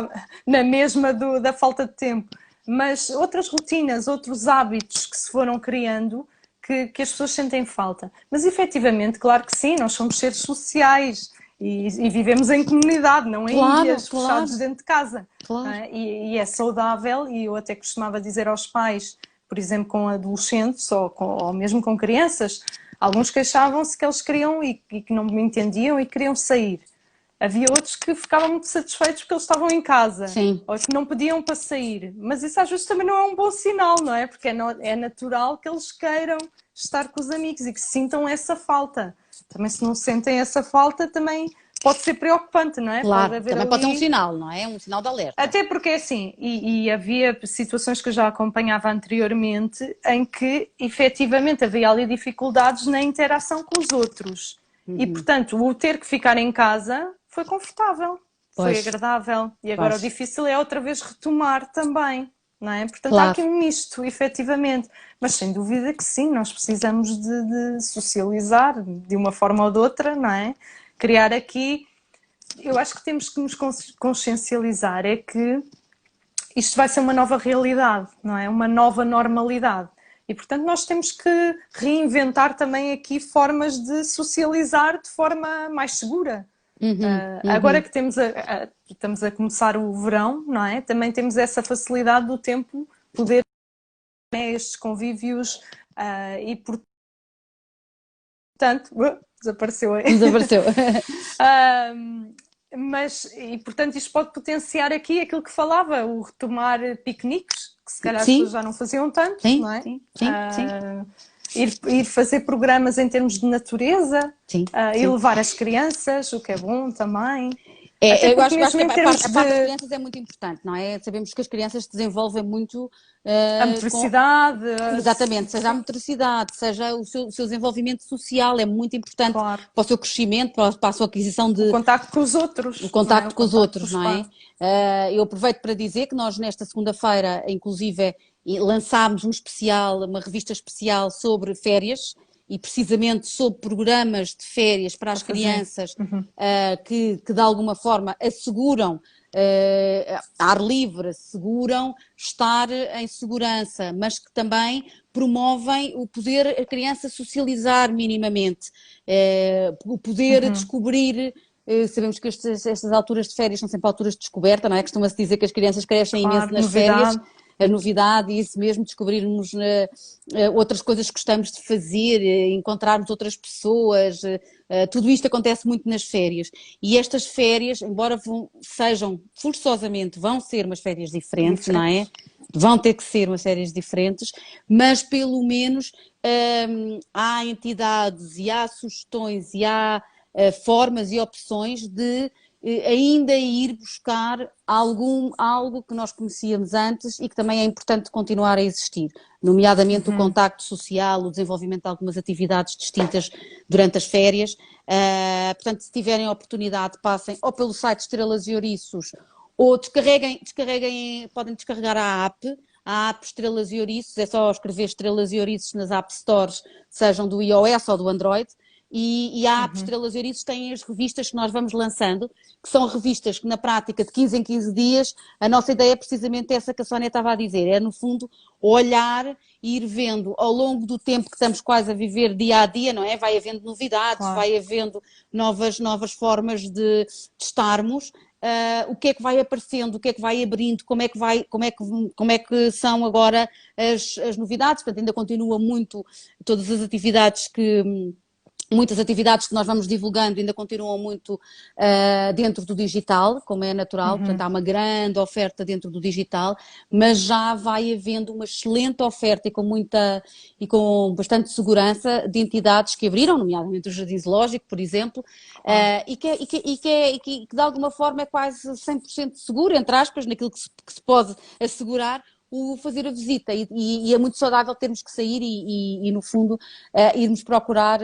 na mesma da falta de tempo. mas outras rotinas, outros hábitos que se foram criando que as pessoas sentem falta. Mas efetivamente, claro que sim, nós somos seres sociais e vivemos em comunidade, não em Claro, ilhas, claro, fechados dentro de casa. Não claro. é? E é saudável, e eu até costumava dizer aos pais, por exemplo, com adolescentes ou mesmo com crianças, alguns queixavam-se que eles queriam e que não me entendiam e queriam sair. Havia outros que ficavam muito satisfeitos porque eles estavam em casa Sim, ou que não pediam para sair. Mas isso às vezes também não é um bom sinal, não é? Porque é natural que eles queiram estar com os amigos e que sintam essa falta. Também se não sentem essa falta, também pode ser preocupante, não é? Pode claro. haver Também pode ser um ali... sinal, não é? Um sinal de alerta. Até porque é assim, e havia situações que eu já acompanhava anteriormente em que efetivamente havia ali dificuldades na interação com os outros. E Uhum. portanto, o ter que ficar em casa foi confortável, foi Pois, agradável. E agora o pois. difícil é outra vez retomar também, não é? Portanto, há Claro. aqui um misto, efetivamente. Mas sem dúvida que sim, nós precisamos de socializar de uma forma ou de outra, não é? Criar aqui. Eu acho que temos que nos consciencializar é que isto vai ser uma nova realidade, não é? Uma nova normalidade. E, portanto, nós temos que reinventar também aqui formas de socializar de forma mais segura. Uhum, Agora uhum. que estamos a começar o verão, não é? Também temos essa facilidade do tempo poder ter, né, estes convívios e, portanto, desapareceu aí. Desapareceu. E portanto isto pode potenciar aqui aquilo que falava, o retomar piqueniques, que se calhar as pessoas Sim, já não faziam tanto, sim, não é? sim, sim, sim, Ir fazer programas em termos de natureza, sim, e sim. levar as crianças, o que é bom também. Até É, eu porque acho mesmo que em a termos parte das de crianças é muito importante, não é? Sabemos que as crianças se desenvolvem muito a com, motricidade, exatamente, seja a sim, motricidade, seja o seu desenvolvimento social, é muito importante claro. para o seu crescimento, para a sua aquisição O de contacto com os o outros, não é? O contacto com os contacto com outros, os não é? pais. Eu aproveito para dizer que nós nesta segunda-feira, inclusive, lançámos um especial, uma revista especial sobre férias e precisamente sobre programas de férias para Para as fazer. crianças que de alguma forma asseguram ar livre, asseguram estar em segurança, mas que também promovem o poder a criança socializar minimamente, o poder descobrir. Sabemos que estas alturas de férias são sempre alturas de descoberta, não é? Costuma-se dizer que as crianças crescem imenso Claro, nas férias, novidade. a novidade e isso mesmo, descobrirmos outras coisas que gostamos de fazer, encontrarmos outras pessoas, tudo isto acontece muito nas férias. E estas férias, embora sejam forçosamente, vão ser umas férias diferentes, não é? Diferentes. Vão ter que ser umas férias diferentes, mas pelo menos há entidades e há sugestões e há formas e opções de ainda ir buscar algo que nós conhecíamos antes e que também é importante continuar a existir, nomeadamente o contacto social, o desenvolvimento de algumas atividades distintas durante as férias. Portanto, se tiverem a oportunidade, passem ou pelo site Estrelas e Ouriços ou descarreguem, podem descarregar a app Estrelas e Ouriços, é só escrever Estrelas e Ouriços nas App Stores, sejam do iOS ou do Android, e a app Estrelas e Ouriços tem as revistas que nós vamos lançando, que são revistas que na prática de 15 em 15 dias, a nossa ideia é precisamente essa que a Sónia estava a dizer, é no fundo olhar e ir vendo ao longo do tempo que estamos quase a viver dia a dia, não é? Vai havendo novidades, Claro. vai havendo novas formas de estarmos, o que é que vai aparecendo, o que é que vai abrindo, como é que são agora as novidades, portanto ainda continua muito todas as atividades muitas atividades que nós vamos divulgando ainda continuam muito dentro do digital, como é natural, portanto há uma grande oferta dentro do digital, mas já vai havendo uma excelente oferta e com bastante segurança de entidades que abriram, nomeadamente o Jardim Zoológico, por exemplo, Claro. que de alguma forma é quase 100% seguro, entre aspas, naquilo que se pode assegurar, o fazer a visita e é muito saudável termos que sair e no fundo, irmos procurar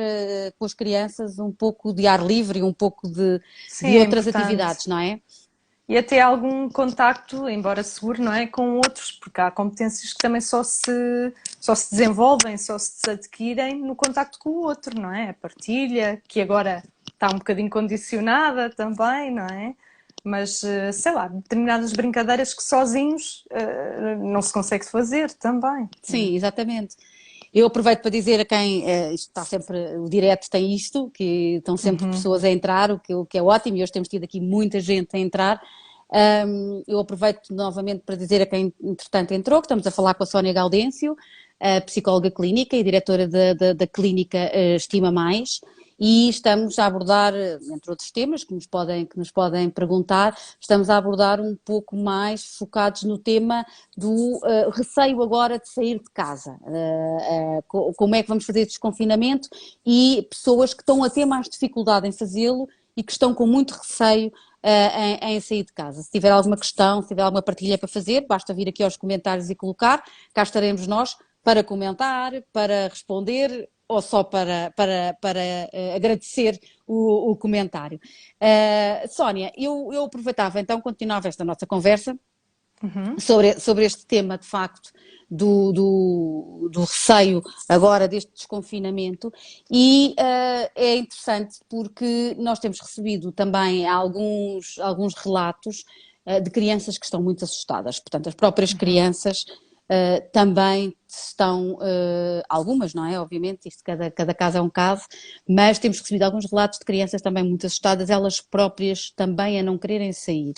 com as crianças um pouco de ar livre e um pouco Sim, de é outras importante. atividades, não é? E até algum contacto, embora seguro, não é, com outros, porque há competências que também só se desenvolvem, só se adquirem no contacto com o outro, não é? A partilha, que agora está um bocadinho condicionada também, não é? mas sei lá, determinadas brincadeiras que sozinhos não se consegue fazer também. Sim, exatamente. Eu aproveito para dizer a quem isto está sempre, o direto tem isto, que estão sempre pessoas a entrar, o que é ótimo, e hoje temos tido aqui muita gente a entrar. Eu aproveito novamente para dizer a quem entretanto entrou, que estamos a falar com a Sónia Gaudêncio, a psicóloga clínica e diretora da clínica Estima Mais, e estamos a abordar, entre outros temas que nos podem perguntar, estamos a abordar um pouco mais focados no tema do receio agora de sair de casa, como é que vamos fazer este desconfinamento e pessoas que estão a ter mais dificuldade em fazê-lo e que estão com muito receio em sair de casa. Se tiver alguma questão, se tiver alguma partilha para fazer, basta vir aqui aos comentários e colocar, cá estaremos nós para comentar, para responder ou só para agradecer o comentário. Sónia, eu aproveitava então, continuava esta nossa conversa sobre este tema de facto do receio agora deste desconfinamento e é interessante porque nós temos recebido também alguns relatos de crianças que estão muito assustadas, portanto as próprias crianças também estão, algumas, não é? Obviamente, isto cada caso é um caso, mas temos recebido alguns relatos de crianças também muito assustadas, elas próprias também a não quererem sair.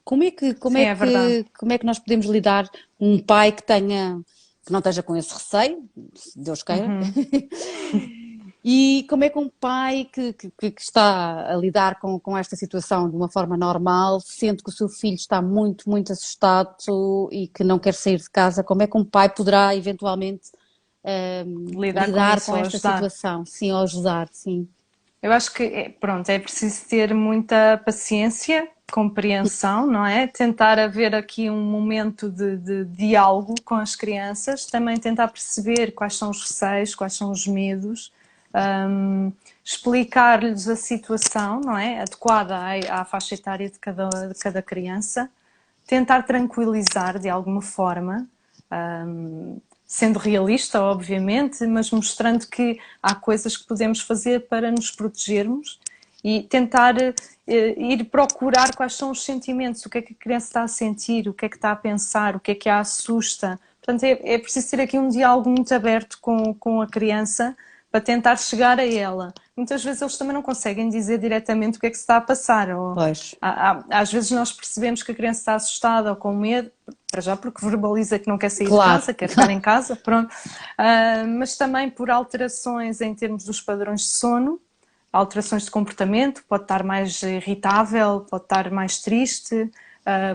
Como é que nós podemos lidar um pai que não esteja com esse receio, se Deus queira, e como é que um pai que está a lidar com esta situação de uma forma normal, sente que o seu filho está muito, muito assustado e que não quer sair de casa, como é que um pai poderá eventualmente lidar com esta situação? Sim, ou ajudar, sim. Eu acho que, pronto, é preciso ter muita paciência, compreensão, não é? Tentar haver aqui um momento de diálogo com as crianças, também tentar perceber quais são os receios, quais são os medos, explicar-lhes a situação, não é? Adequada à faixa etária de cada criança, tentar tranquilizar de alguma forma, sendo realista, obviamente, mas mostrando que há coisas que podemos fazer para nos protegermos e tentar ir procurar quais são os sentimentos, o que é que a criança está a sentir, o que é que está a pensar, o que é que a assusta. Portanto, é preciso ter aqui um diálogo muito aberto com a criança para tentar chegar a ela. Muitas vezes eles também não conseguem dizer diretamente o que é que se está a passar. Pois. Às vezes nós percebemos que a criança está assustada ou com medo, para já porque verbaliza que não quer sair de casa, quer ficar em casa, pronto. Mas também por alterações em termos dos padrões de sono, alterações de comportamento, pode estar mais irritável, pode estar mais triste,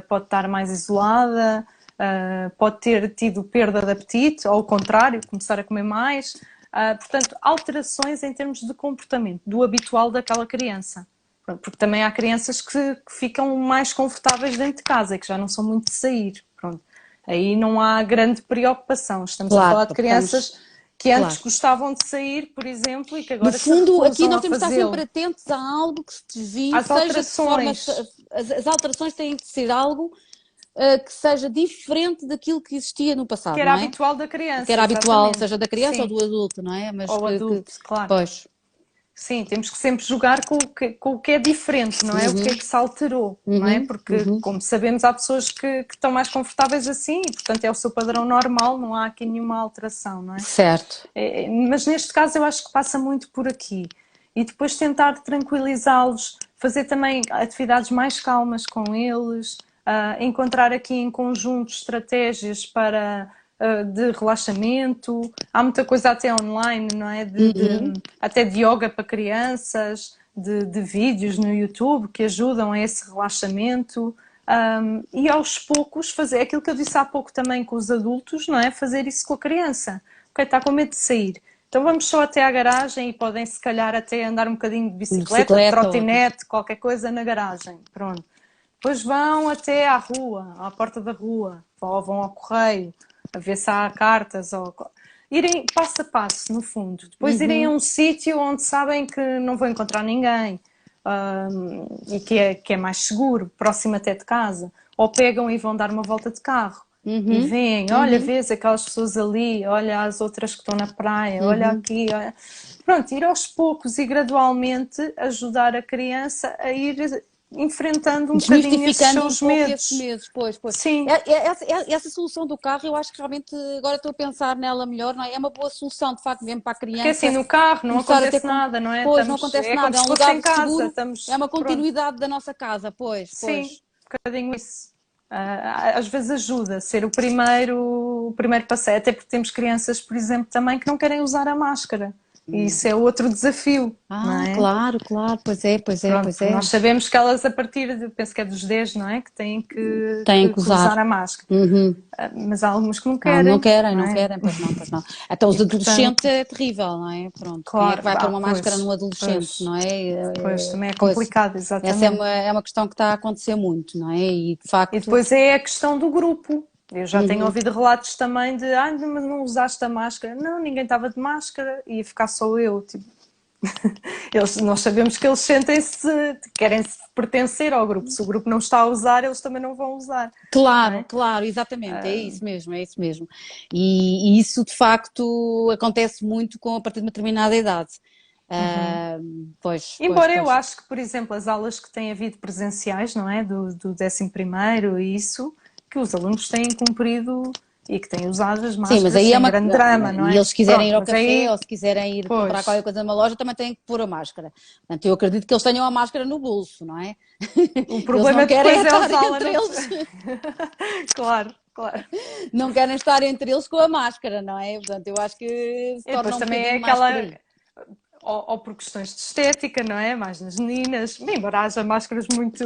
pode estar mais isolada, pode ter tido perda de apetite, ou ao contrário, começar a comer mais. Portanto, alterações em termos de comportamento, do habitual daquela criança. Porque também há crianças que ficam mais confortáveis dentro de casa e que já não são muito de sair. Pronto. Aí não há grande preocupação. Estamos a falar de crianças que antes gostavam de sair, por exemplo, e que agora no fundo, aqui nós temos de estar sempre atentos a algo que se desvie, as alterações. As alterações têm de ser algo que seja diferente daquilo que existia no passado, que era não é? habitual da criança. Que era habitual, exatamente. seja da criança Sim. ou do adulto, não é? Mas ou adulto, claro. Pois. Sim, temos que sempre jogar com o que é diferente, não é? O que é que se alterou, não é? Porque, como sabemos, há pessoas que estão mais confortáveis assim e, portanto, é o seu padrão normal, não há aqui nenhuma alteração, não é? Certo. Mas neste caso eu acho que passa muito por aqui. E depois tentar tranquilizá-los, fazer também atividades mais calmas com eles, encontrar aqui em conjunto estratégias de relaxamento. Há muita coisa até online, não é? Até de yoga para crianças, de vídeos no YouTube que ajudam a esse relaxamento. E aos poucos fazer aquilo que eu disse há pouco também com os adultos, não é? Fazer isso com a criança. Ok, está com medo de sair. Então vamos só até à garagem e podem se calhar até andar um bocadinho de bicicleta, trotinete, qualquer coisa na garagem. Pronto. Depois vão até à rua, à porta da rua, ou vão ao correio, a ver se há cartas, ou irem passo a passo, no fundo. Depois irem a um sítio onde sabem que não vão encontrar ninguém e que é mais seguro, próximo até de casa. Ou pegam e vão dar uma volta de carro e Uhum. veem, olha, Uhum. vês aquelas pessoas ali, olha as outras que estão na praia, olha Uhum. aqui, olha. Pronto, ir aos poucos e gradualmente ajudar a criança a ir enfrentando um bocadinho esses Desmistificando um seus pouco esses medos. meses, pois. Sim, Essa solução do carro, eu acho que realmente, agora estou a pensar nela melhor, não é? É uma boa solução, de facto, mesmo para a porque assim criança no carro não começar a ter, acontece nada, não é? pois, não Estamos, acontece é como nada, é se um fosse lugar em casa, seguro, é estamos, uma pronto. continuidade da nossa casa, Sim, um bocadinho isso. Às vezes ajuda a ser o primeiro passeio, até porque temos crianças, por exemplo, também que não querem usar a máscara. E isso é outro desafio, não Ah, é? claro, claro, Pronto, pois é. nós sabemos que elas a partir de, penso que é dos 10, não é? Que têm Têm que que usar usar. a máscara. Uhum. Mas há algumas que não Não, não querem, querem, não não é? querem, pois não. Até os E adolescentes portanto, é terrível, não é? Pronto, quem é que claro, vai pôr uma máscara num adolescente, pois, não é? pois também é Pois, complicado, essa exatamente. é uma questão que está a acontecer muito, não é? E de E facto, depois é a questão do grupo. Eu já tenho uhum. ouvido relatos também de, mas não usaste a máscara. Não, ninguém estava de máscara, ia ficar só eu. Tipo, nós sabemos que eles sentem-se, querem -se pertencer ao grupo. Se o grupo não está a usar, eles também não vão usar, não Claro, é? claro, exatamente, é isso mesmo, é isso mesmo. E isso de facto acontece muito a partir de uma determinada idade. Ah, Embora eu pois. acho que, por exemplo, as aulas que têm havido presenciais, não é? Do 11º e isso, que os alunos têm cumprido e que têm usado as Sim, mas máscaras aí é sem uma. grande drama, não E é? eles se quiserem ir Pronto, ao mas café aí, ou se quiserem ir comprar qualquer pois, coisa numa loja, também têm que pôr a máscara. Portanto, eu acredito que eles tenham a máscara no bolso, não é? o Eles não problema querem depois é estar usá-la entre no... eles, Claro, claro. não querem estar entre eles com a máscara, não é? Portanto, eu acho que se E depois torna um também é bocadinho mais por aquela, aí. ou por questões de estética, não é? Mais nas meninas, embora haja máscaras muito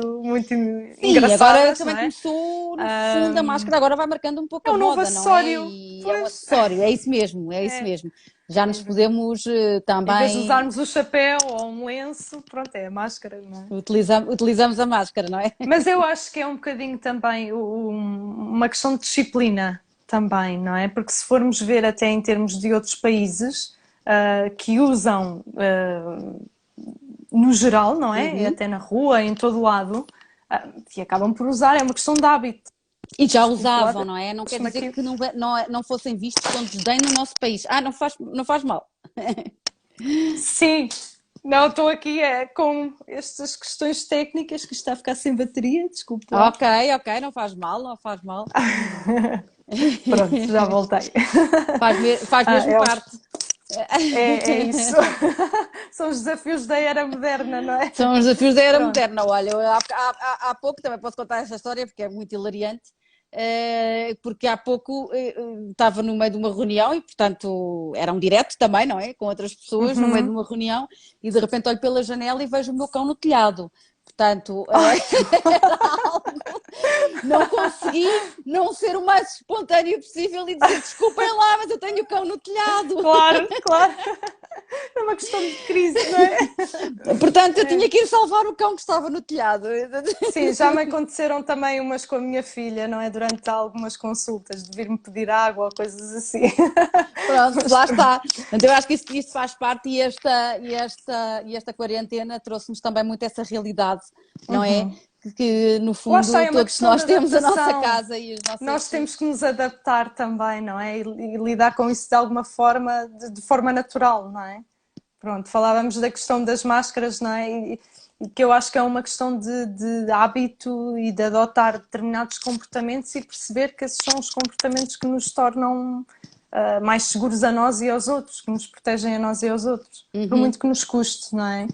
Sim, agora engraçadas, não também é? começou, no fundo, a máscara agora vai marcando um pouco É a um novo moda, não é? acessório, E é um pois. acessório, é isso mesmo, é isso É. mesmo. Já nos podemos Em vez de também usarmos o chapéu ou um lenço, pronto, é a máscara, não é? utilizamos a máscara, não é? Mas eu acho que é um bocadinho também uma questão de disciplina também, não é? Porque se formos ver até em termos de outros países que usam no geral, não é? Uhum. Até na rua, em todo lado, que acabam por usar, é uma questão de hábito. E já Desculpe lá, usavam, não é? Não quer deixa-me dizer aqui. que não fossem vistos com desdém no nosso país. Ah, não faz mal. Sim, não, estou aqui com estas questões técnicas que está a ficar sem bateria, desculpe lá. Ok, não faz mal, não faz mal. Pronto, já voltei. Faz mesmo É, parte. é isso. São os desafios da era moderna, não é? São os desafios da era Pronto. moderna. Olha, há pouco também posso contar esta história porque é muito hilariante. Porque há pouco estava no meio de uma reunião e, portanto, era um direto também, não é? Com outras pessoas, no meio de uma reunião, e de repente olho pela janela e vejo o meu cão no telhado. Portanto, era algo. Não consegui não ser o mais espontâneo possível e dizer desculpem lá, mas eu tenho o cão no telhado. Claro, claro. É uma questão de crise, não é? Portanto, eu tinha que ir salvar o cão que estava no telhado. Sim, já me aconteceram também umas com a minha filha, não é? Durante algumas consultas, de vir-me pedir água ou coisas assim. Pronto, Mas lá pronto. está. Então, eu acho que isso faz parte e esta quarentena trouxe-nos também muito essa realidade, não é? Que no Lá está, fundo é uma todos questão de nós temos a nossa adaptação. casa e as Nós nossas. temos que nos adaptar também, não é? E lidar com isso de alguma forma, de forma natural, não é? Pronto, falávamos da questão das máscaras, não é? E que eu acho que é uma questão de hábito e de adotar determinados comportamentos e perceber que esses são os comportamentos que nos tornam mais seguros a nós e aos outros, que nos protegem a nós e aos outros, por muito que nos custe, não é?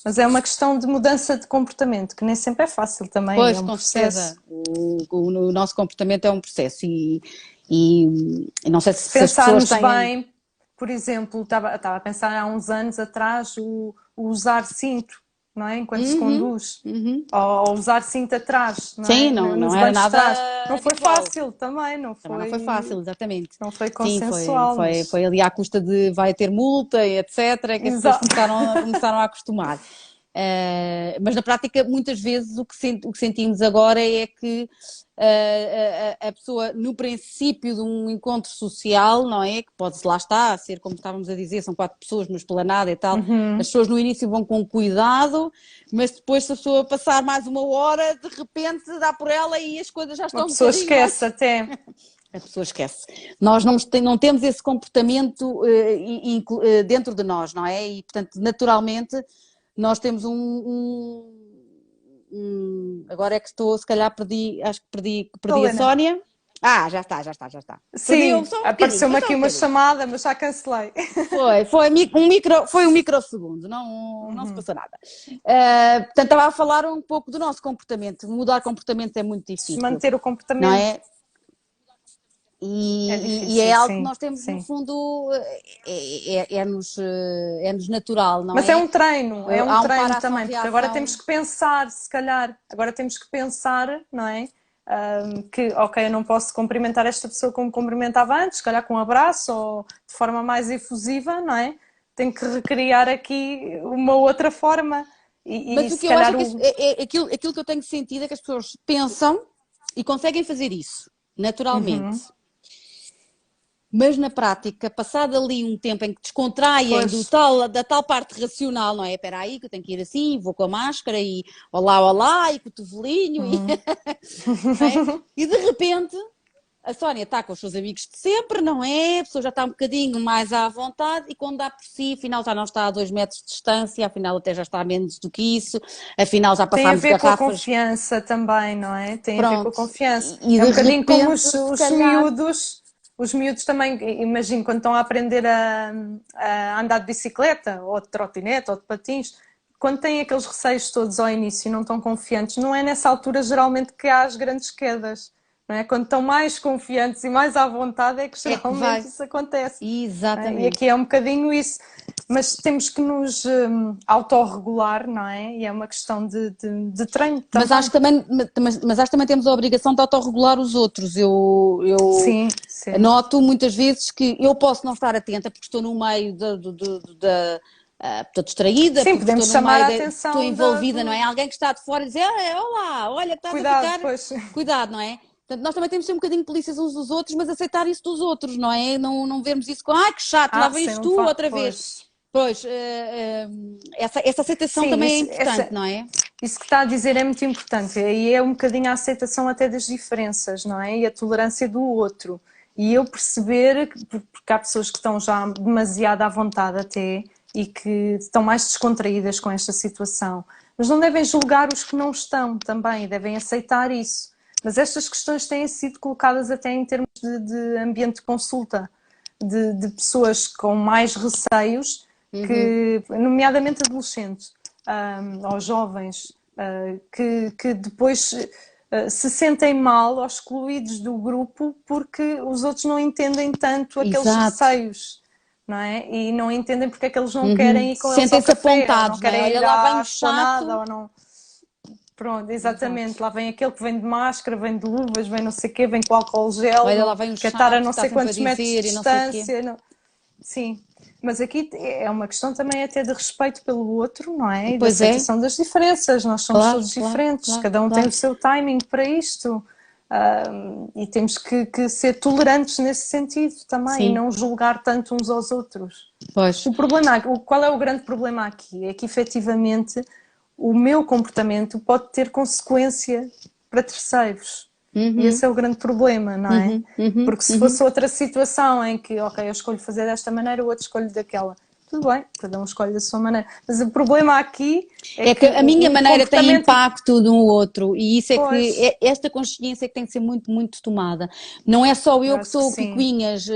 Mas é uma questão de mudança de comportamento, que nem sempre é fácil também, é Pois, um com certeza, processo. o nosso comportamento é um processo e não sei Se se as pessoas pensarmos têm. bem, por exemplo, estava a pensar há uns anos atrás o usar cinto, não é? Enquanto se Uhum, conduz. uhum. Ou usar cinto atrás, não Sim, é? não Nos era bancos de nada trás. Não foi habitual. fácil também, Também não foi fácil, exatamente. não foi Sim, consensual, mas. foi ali à custa de vai ter multa e etc. É que as pessoas Exato. começaram a acostumar. Mas na prática, muitas vezes, o que sentimos agora é que a pessoa, no princípio de um encontro social, não é? Que pode, lá está, ser como estávamos a dizer, são 4 pessoas numa esplanada e tal, as pessoas no início vão com cuidado, mas depois, se a pessoa passar mais uma hora, de repente dá por ela e as coisas já estão Uma pessoa esquece até. A pessoa esquece. Nós não temos esse comportamento dentro de nós, não é? E, portanto, naturalmente, nós temos agora é que estou, se calhar acho que perdi a Sónia. Já está. Sim, apareceu-me aqui uma chamada, mas já cancelei. Foi um microsegundo, não se passou nada. Portanto, estava a falar um pouco do nosso comportamento. Mudar comportamento é muito difícil. Manter o comportamento. Não é? E é algo que nós temos, no fundo, é-nos natural, não é? Mas é um treino também, porque agora temos que pensar, se calhar, não é? Que, ok, eu não posso cumprimentar esta pessoa como cumprimentava antes, se calhar com um abraço ou de forma mais efusiva, não é? Tenho que recriar aqui uma outra forma. Mas o que eu acho é aquilo que eu tenho sentido é que as pessoas pensam e conseguem fazer isso, naturalmente. Mas na prática, passado ali um tempo em que descontraem da tal parte racional, não é? Espera aí que eu tenho que ir assim, vou com a máscara e olá, e cotovelinho, e de repente a Sónia está com os seus amigos de sempre, não é? A pessoa já está um bocadinho mais à vontade e quando dá por si, afinal já não está a 2 metros de distância, afinal até já está a menos do que isso, afinal já passámos garrafas. Tem a ver com a confiança também, não é? Tem a ver com a confiança. É um bocadinho como os miúdos também, imagino, quando estão a aprender a andar de bicicleta, ou de trotinete, ou de patins, quando têm aqueles receios todos ao início e não estão confiantes, não é nessa altura geralmente que há as grandes quedas, não é? Quando estão mais confiantes e mais à vontade é que geralmente isso acontece. Exatamente. E aqui é um bocadinho isso. Mas temos que nos autorregular, não é? E é uma questão de treino também. Mas acho que também temos a obrigação de autorregular os outros. Eu sim. noto muitas vezes que eu posso não estar atenta porque estou no meio estou distraída, sim, podemos chamar a atenção. Estou envolvida, não é? Alguém que está de fora e dizer, olá, olha, estás a ficar... Cuidado, não é? Portanto, nós também temos de ser um bocadinho polícias uns dos outros, mas aceitar isso dos outros, não é? Não vermos isso com, que chato, lá vens tu outra vez. Pois, essa aceitação também é importante, não é? Isso que está a dizer é muito importante, e é um bocadinho a aceitação até das diferenças, não é? E a tolerância do outro. E eu perceber, porque há pessoas que estão já demasiado à vontade até, e que estão mais descontraídas com esta situação, mas não devem julgar os que não estão também, devem aceitar isso. Mas estas questões têm sido colocadas até em termos de ambiente de consulta, de pessoas com mais receios, que, nomeadamente adolescentes ou jovens, que depois se sentem mal ou excluídos do grupo porque os outros não entendem tanto aqueles receios. Não é? E não entendem porque é que eles não querem ir com eles ao café, apontados, não querem ir lá vem à o chato. ou não... Pronto, exatamente. Exato. Lá vem aquele que vem de máscara, vem de luvas, vem não sei o quê, vem com álcool gel, olha, lá vem o que estar a não sei quantos metros de distância. Não... Sim, mas aqui é uma questão também até de respeito pelo outro, não é? E da aceitação das diferenças. Nós somos todos diferentes, cada um tem o seu timing para isto. E temos que ser tolerantes nesse sentido também, e não julgar tanto uns aos outros. Pois. Qual é o grande problema aqui? É que efetivamente o meu comportamento pode ter consequência para terceiros. E esse é o grande problema, não é? Porque se fosse outra situação em que, ok, eu escolho fazer desta maneira, o outro escolhe daquela. Tudo bem, cada um escolhe da sua maneira. Mas o problema aqui é que a minha maneira tem impacto no outro, e isso que esta consciência que tem que ser muito, muito tomada. Não é só eu que sou picuinhas,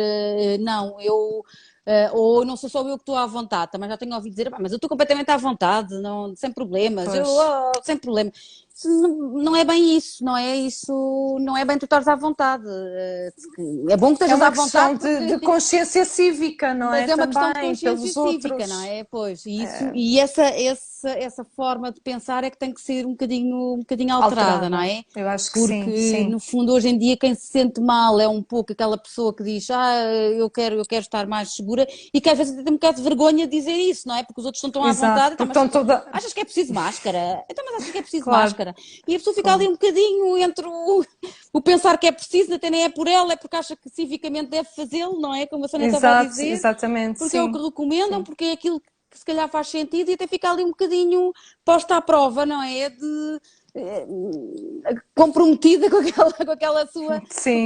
não, ou não sou só eu que estou à vontade, também já tenho ouvido dizer, mas eu estou completamente à vontade, sem problemas, sem problema. não é bem isso, não é isso, não é bem tu estares à vontade. É bom que É estejas à uma vontade questão de porque consciência cívica, não mas é? é uma questão de Também consciência pelos cívica, não outros. é? Pois, e isso, e essa forma de pensar é que tem que ser um bocadinho alterada, não Alterada. é? Eu acho que sim, Porque, sim. no fundo, hoje em dia, quem se sente mal é um pouco aquela pessoa que diz, eu quero estar mais segura, e que às vezes tem um bocado de vergonha de dizer isso, não é? Porque os outros estão tão à Exato, vontade, então, porque mas estão toda. achas que é preciso máscara? Então, mas achas que é preciso Claro, máscara? E a pessoa fica ali claro. um bocadinho entre o pensar que é preciso, até nem é por ela, é porque acha que civicamente deve fazê-lo, não é? Como a Sónia estava a Exato, dizer, exatamente, porque é o que sim. recomendam, Sim. porque é aquilo que se calhar faz sentido e até fica ali um bocadinho posta à prova, não é? De eh, comprometida com Sim,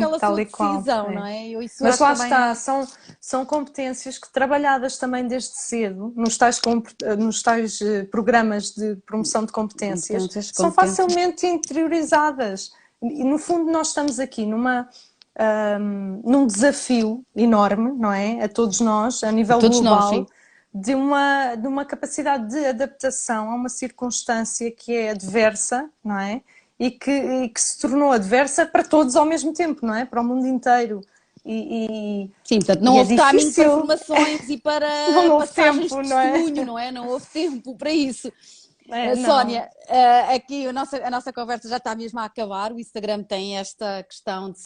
aquela tal sua e qual. decisão, não É. é? Eu isso Mas acho que lá também está, é são competências que trabalhadas também desde cedo, nos tais programas de promoção de competências, competências, são competências. facilmente interiorizadas. E no fundo nós estamos aqui num desafio enorme, não é? A todos nós, a nível Todos nós, sim. global, de uma capacidade de adaptação a uma circunstância que é adversa, não é? E que se tornou adversa para todos ao mesmo tempo, não é? Para o mundo inteiro. E, Sim, portanto, não e é houve timing para difícil, informações e para não houve passagens de tempo, não é? testemunho, não é? Não houve tempo para isso. É, não. Sónia, aqui a nossa conversa já está mesmo a acabar. O Instagram tem esta questão de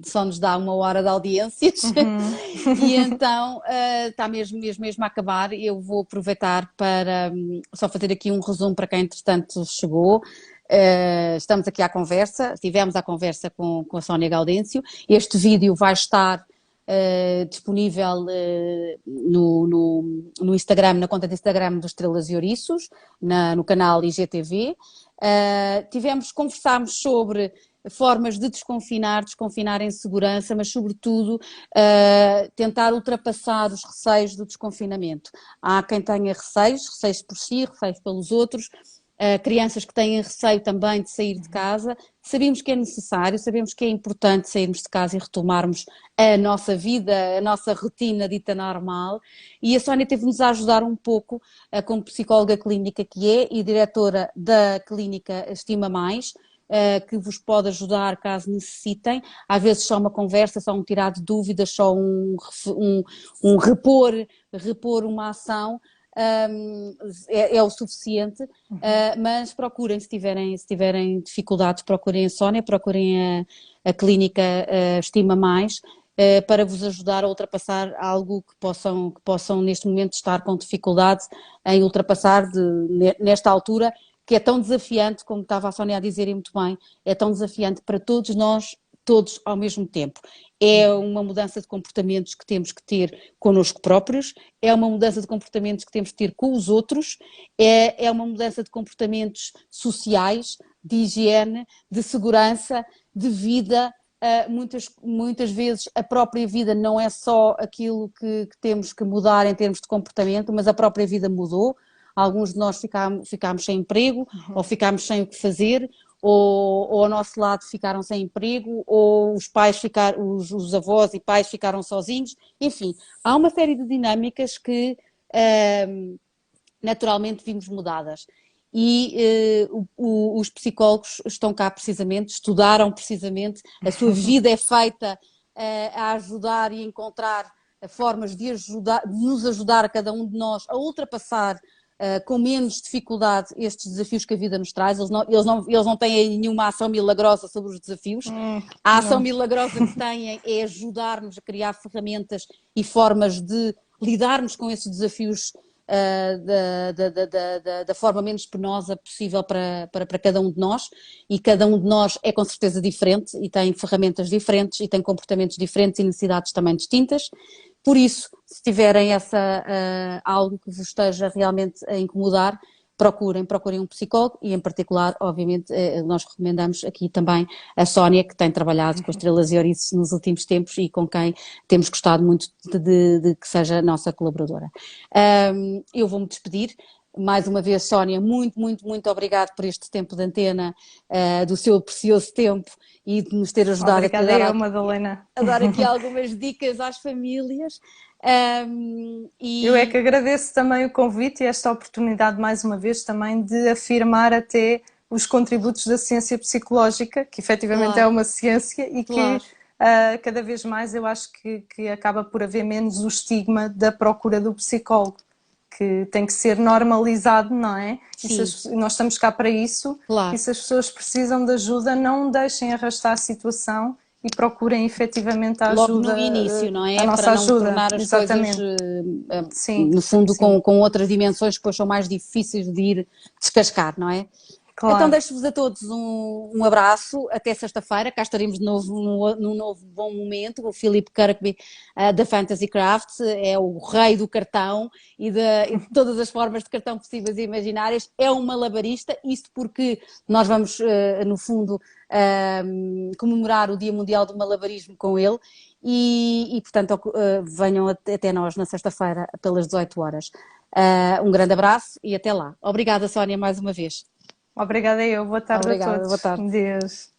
só nos dar 1 hora de audiências Uhum. e então está mesmo a acabar. Eu vou aproveitar para só fazer aqui um resumo para quem entretanto chegou. Estamos aqui à conversa, estivemos à conversa com a Sónia Gaudêncio. Este vídeo vai estar disponível no Instagram, na conta de Instagram dos Estrelas e Ouriços, no canal IGTV. Conversámos sobre formas de desconfinar em segurança, mas sobretudo tentar ultrapassar os receios do desconfinamento. Há quem tenha receios por si, receios pelos outros, crianças que têm receio também de sair de casa. Sabemos que é necessário, sabemos que é importante sairmos de casa e retomarmos a nossa vida, a nossa rotina dita normal, e a Sónia teve-nos a ajudar um pouco, como psicóloga clínica que é e diretora da clínica Estima Mais, que vos pode ajudar caso necessitem. Às vezes só uma conversa, só um tirar de dúvidas, só um repor uma ação é o suficiente, mas procurem, se tiverem dificuldades, procurem a Sónia, procurem a clínica Estima Mais, para vos ajudar a ultrapassar algo que possam neste momento estar com dificuldade em ultrapassar nesta altura, que é tão desafiante, como estava a Sónia a dizer e muito bem, é tão desafiante para todos nós, todos ao mesmo tempo. É uma mudança de comportamentos que temos que ter connosco próprios, é uma mudança de comportamentos que temos que ter com os outros, é uma mudança de comportamentos sociais, de higiene, de segurança, de vida. Muitas vezes a própria vida não é só aquilo que temos que mudar em termos de comportamento, mas a própria vida mudou. Alguns de nós ficámos sem emprego, ou ficámos sem o que fazer, ou ao nosso lado ficaram sem emprego, ou os avós e pais ficaram sozinhos. Enfim, há uma série de dinâmicas que naturalmente vimos mudadas. E os psicólogos estão cá precisamente, estudaram precisamente, a sua vida é feita a ajudar e encontrar formas de nos ajudar a cada um de nós a ultrapassar com menos dificuldade estes desafios que a vida nos traz. Eles não têm nenhuma ação milagrosa sobre os desafios. A ação Não. milagrosa que têm é ajudar-nos a criar ferramentas e formas de lidarmos com esses desafios da forma menos penosa possível para cada um de nós, e cada um de nós é com certeza diferente e tem ferramentas diferentes e tem comportamentos diferentes e necessidades também distintas. Por isso, se tiverem algo que vos esteja realmente a incomodar, procurem um psicólogo, e em particular, obviamente, nós recomendamos aqui também a Sónia, que tem trabalhado com as Estrelas e Ouriços nos últimos tempos e com quem temos gostado muito de que seja nossa colaboradora. Eu vou-me despedir. Mais uma vez, Sónia, muito, muito, muito obrigado por este tempo de antena, do seu precioso tempo, e de nos ter ajudado aqui Obrigada eu, Madalena. a dar aqui algumas dicas às famílias. Eu é que agradeço também o convite e esta oportunidade mais uma vez também de afirmar até os contributos da ciência psicológica, que efetivamente Claro, é uma ciência e que claro. cada vez mais eu acho que acaba por haver menos o estigma da procura do psicólogo, que tem que ser normalizado, não é? E Sim, nós estamos cá para isso, e claro. se as pessoas precisam de ajuda, não deixem arrastar a situação e procurem efetivamente a Logo ajuda, no início, não a é? Para nossa não ajuda, tornar as coisas, exatamente. Sim, no fundo, sim, com outras dimensões que depois são mais difíceis de ir descascar, não é? Então claro. deixo-vos a todos um abraço, até sexta-feira, cá estaremos de novo num novo bom momento. O Philip Kirkby da Fantasy Crafts é o rei do cartão e de todas as formas de cartão possíveis e imaginárias, é um malabarista, isto porque nós vamos, no fundo, comemorar o Dia Mundial do Malabarismo com ele e portanto, venham até nós na sexta-feira pelas 18 horas. Um grande abraço e até lá. Obrigada, Sónia, mais uma vez. Obrigada eu, boa tarde a Obrigada, boa todos. tarde. Deus.